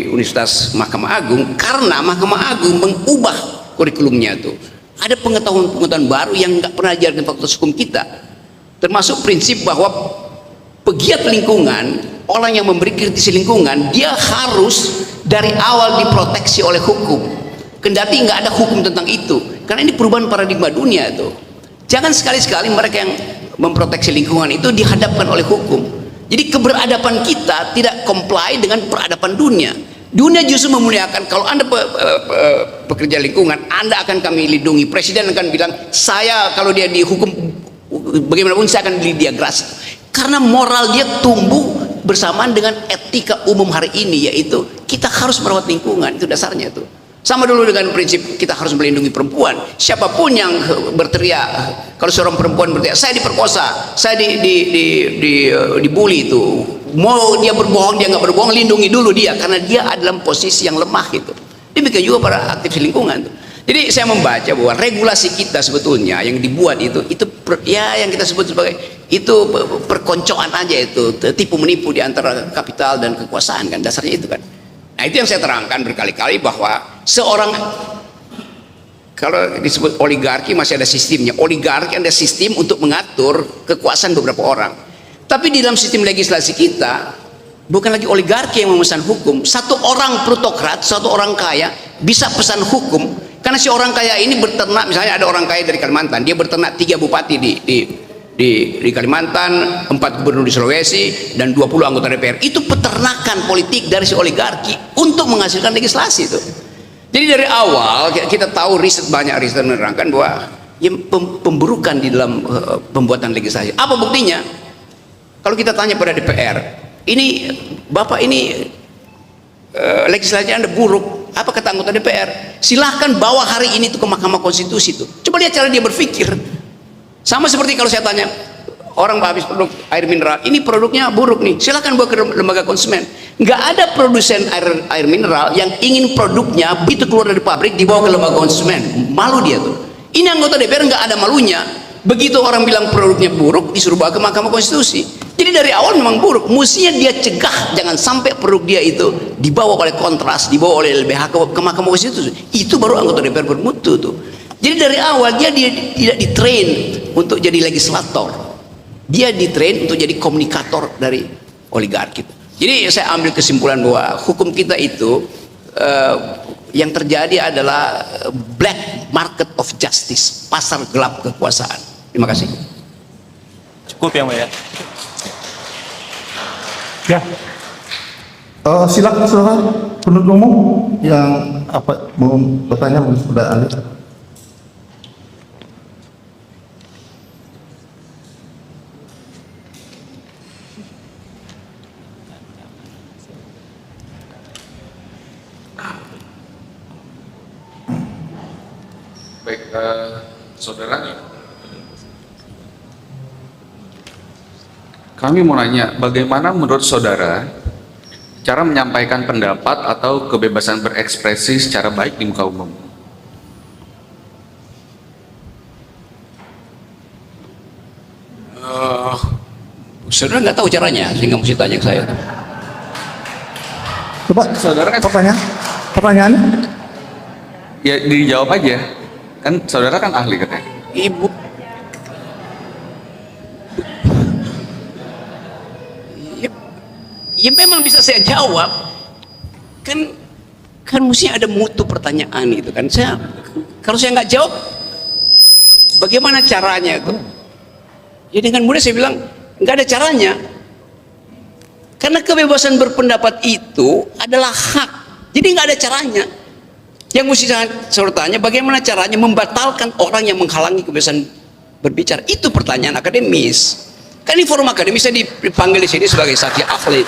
Universitas Mahkamah Agung karena Mahkamah Agung mengubah kurikulumnya tuh. Ada pengetahuan-pengetahuan baru yang nggak pernah diajarkan di fakultas hukum kita, termasuk prinsip bahwa pegiat lingkungan, orang yang memberi kritisi lingkungan, dia harus dari awal diproteksi oleh hukum. Kendati nggak ada hukum tentang itu, karena ini perubahan paradigma dunia itu. Jangan sekali-sekali mereka yang memproteksi lingkungan itu dihadapkan oleh hukum. Jadi keberadaban kita tidak comply dengan peradaban dunia. Dunia justru memuliakan, kalau Anda pekerja lingkungan, Anda akan kami lindungi. Presiden akan bilang, saya kalau dia dihukum bagaimanapun saya akan beli dia gratis. Karena moral dia tumbuh bersamaan dengan etika umum hari ini, yaitu kita harus merawat lingkungan. Itu dasarnya itu. Sama dulu dengan prinsip kita harus melindungi perempuan. Siapapun yang berteriak, kalau seorang perempuan berteriak, saya diperkosa, saya dibully itu, mau dia berbohong dia nggak berbohong, lindungi dulu dia, karena dia adalah posisi yang lemah itu. Demikian juga para aktivis lingkungan. Jadi saya membaca bahwa regulasi kita sebetulnya yang dibuat itu ya yang kita sebut sebagai itu perkoncoan aja, itu tipu menipu di antara kapital dan kekuasaan, kan dasarnya itu kan. Nah itu yang saya terangkan berkali-kali, bahwa seorang, kalau disebut oligarki masih ada sistemnya. Oligarki ada sistem untuk mengatur kekuasaan beberapa orang, tapi di dalam sistem legislasi kita bukan lagi oligarki yang memesan hukum. Satu orang plutokrat, satu orang kaya bisa pesan hukum, karena si orang kaya ini berternak. Misalnya ada orang kaya dari Kalimantan, dia berternak 3 bupati di Kalimantan, 4 gubernur di Sulawesi, dan 20 anggota DPR. Itu peternakan politik dari si oligarki untuk menghasilkan legislasi itu. Jadi dari awal kita tahu, banyak riset menerangkan bahwa pemburukan di dalam pembuatan legislasi. Apa buktinya? Kalau kita tanya pada DPR, ini Bapak ini legislasi Anda buruk, apa kata anggota DPR? Silahkan bawa hari ini tuh ke Mahkamah Konstitusi tuh. Coba lihat cara dia berpikir. Sama seperti kalau saya tanya orang habis produk air mineral, ini produknya buruk nih, silahkan bawa ke lembaga konsumen. Nggak ada produsen air mineral yang ingin produknya begitu keluar dari pabrik dibawa ke lembaga konsumen. Malu dia tuh. Ini anggota DPR nggak ada malunya. Begitu orang bilang produknya buruk, disuruh bawa ke Mahkamah Konstitusi. Jadi dari awal memang buruk, mestinya dia cegah jangan sampai produk dia itu dibawa oleh Kontras, dibawa oleh LBH ke Mahkamah Konstitusi. Itu baru anggota DPR bermutu tuh. Jadi dari awal dia tidak ditrain untuk jadi legislator, dia ditrain untuk jadi komunikator dari oligarki. Jadi saya ambil kesimpulan bahwa hukum kita itu yang terjadi adalah black market of justice, pasar gelap kekuasaan. Terima kasih. Cukup ya, Mbak ya. Ya. Silakan saudara penuntut umum yang apa mau bertanya sudah ahli. Baik, saudara, kami mau nanya, bagaimana menurut saudara cara menyampaikan pendapat atau kebebasan berekspresi secara baik di muka umum? Saudara nggak tahu caranya, sehingga mesti tanya ke saya. Coba Saudara kan, pertanyaan. ya dijawab aja, kan saudara kan ahli katanya. Ibu, ya memang bisa saya jawab. Kan mesti ada mutu pertanyaan gitu kan. Kalau saya nggak jawab, bagaimana caranya itu? Ya dengan mudah saya bilang nggak ada caranya. Karena kebebasan berpendapat itu adalah hak. Jadi nggak ada caranya. Yang mesti saya tanya, bagaimana caranya membatalkan orang yang menghalangi kebebasan berbicara? Itu pertanyaan akademis. Kan di forum akademis saya dipanggil di sini sebagai saksi ahli.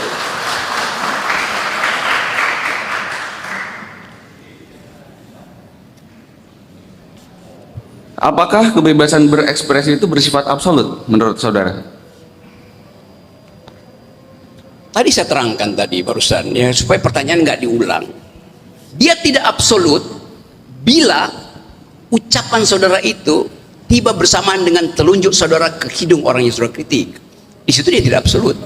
Apakah kebebasan berekspresi itu bersifat absolut menurut saudara? Tadi saya terangkan tadi barusan ya, supaya pertanyaan nggak diulang. Dia tidak absolut bila ucapan saudara itu tiba bersamaan dengan telunjuk saudara ke hidung orang yang saudara kritik. Di situ dia tidak absolut.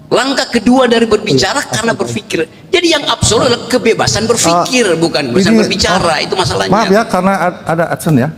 Langkah kedua dari berbicara karena berpikir. Jadi yang absolut adalah kebebasan berpikir, bukan kebebasan berbicara. Itu masalahnya. Maaf ya, karena ada adsen ya.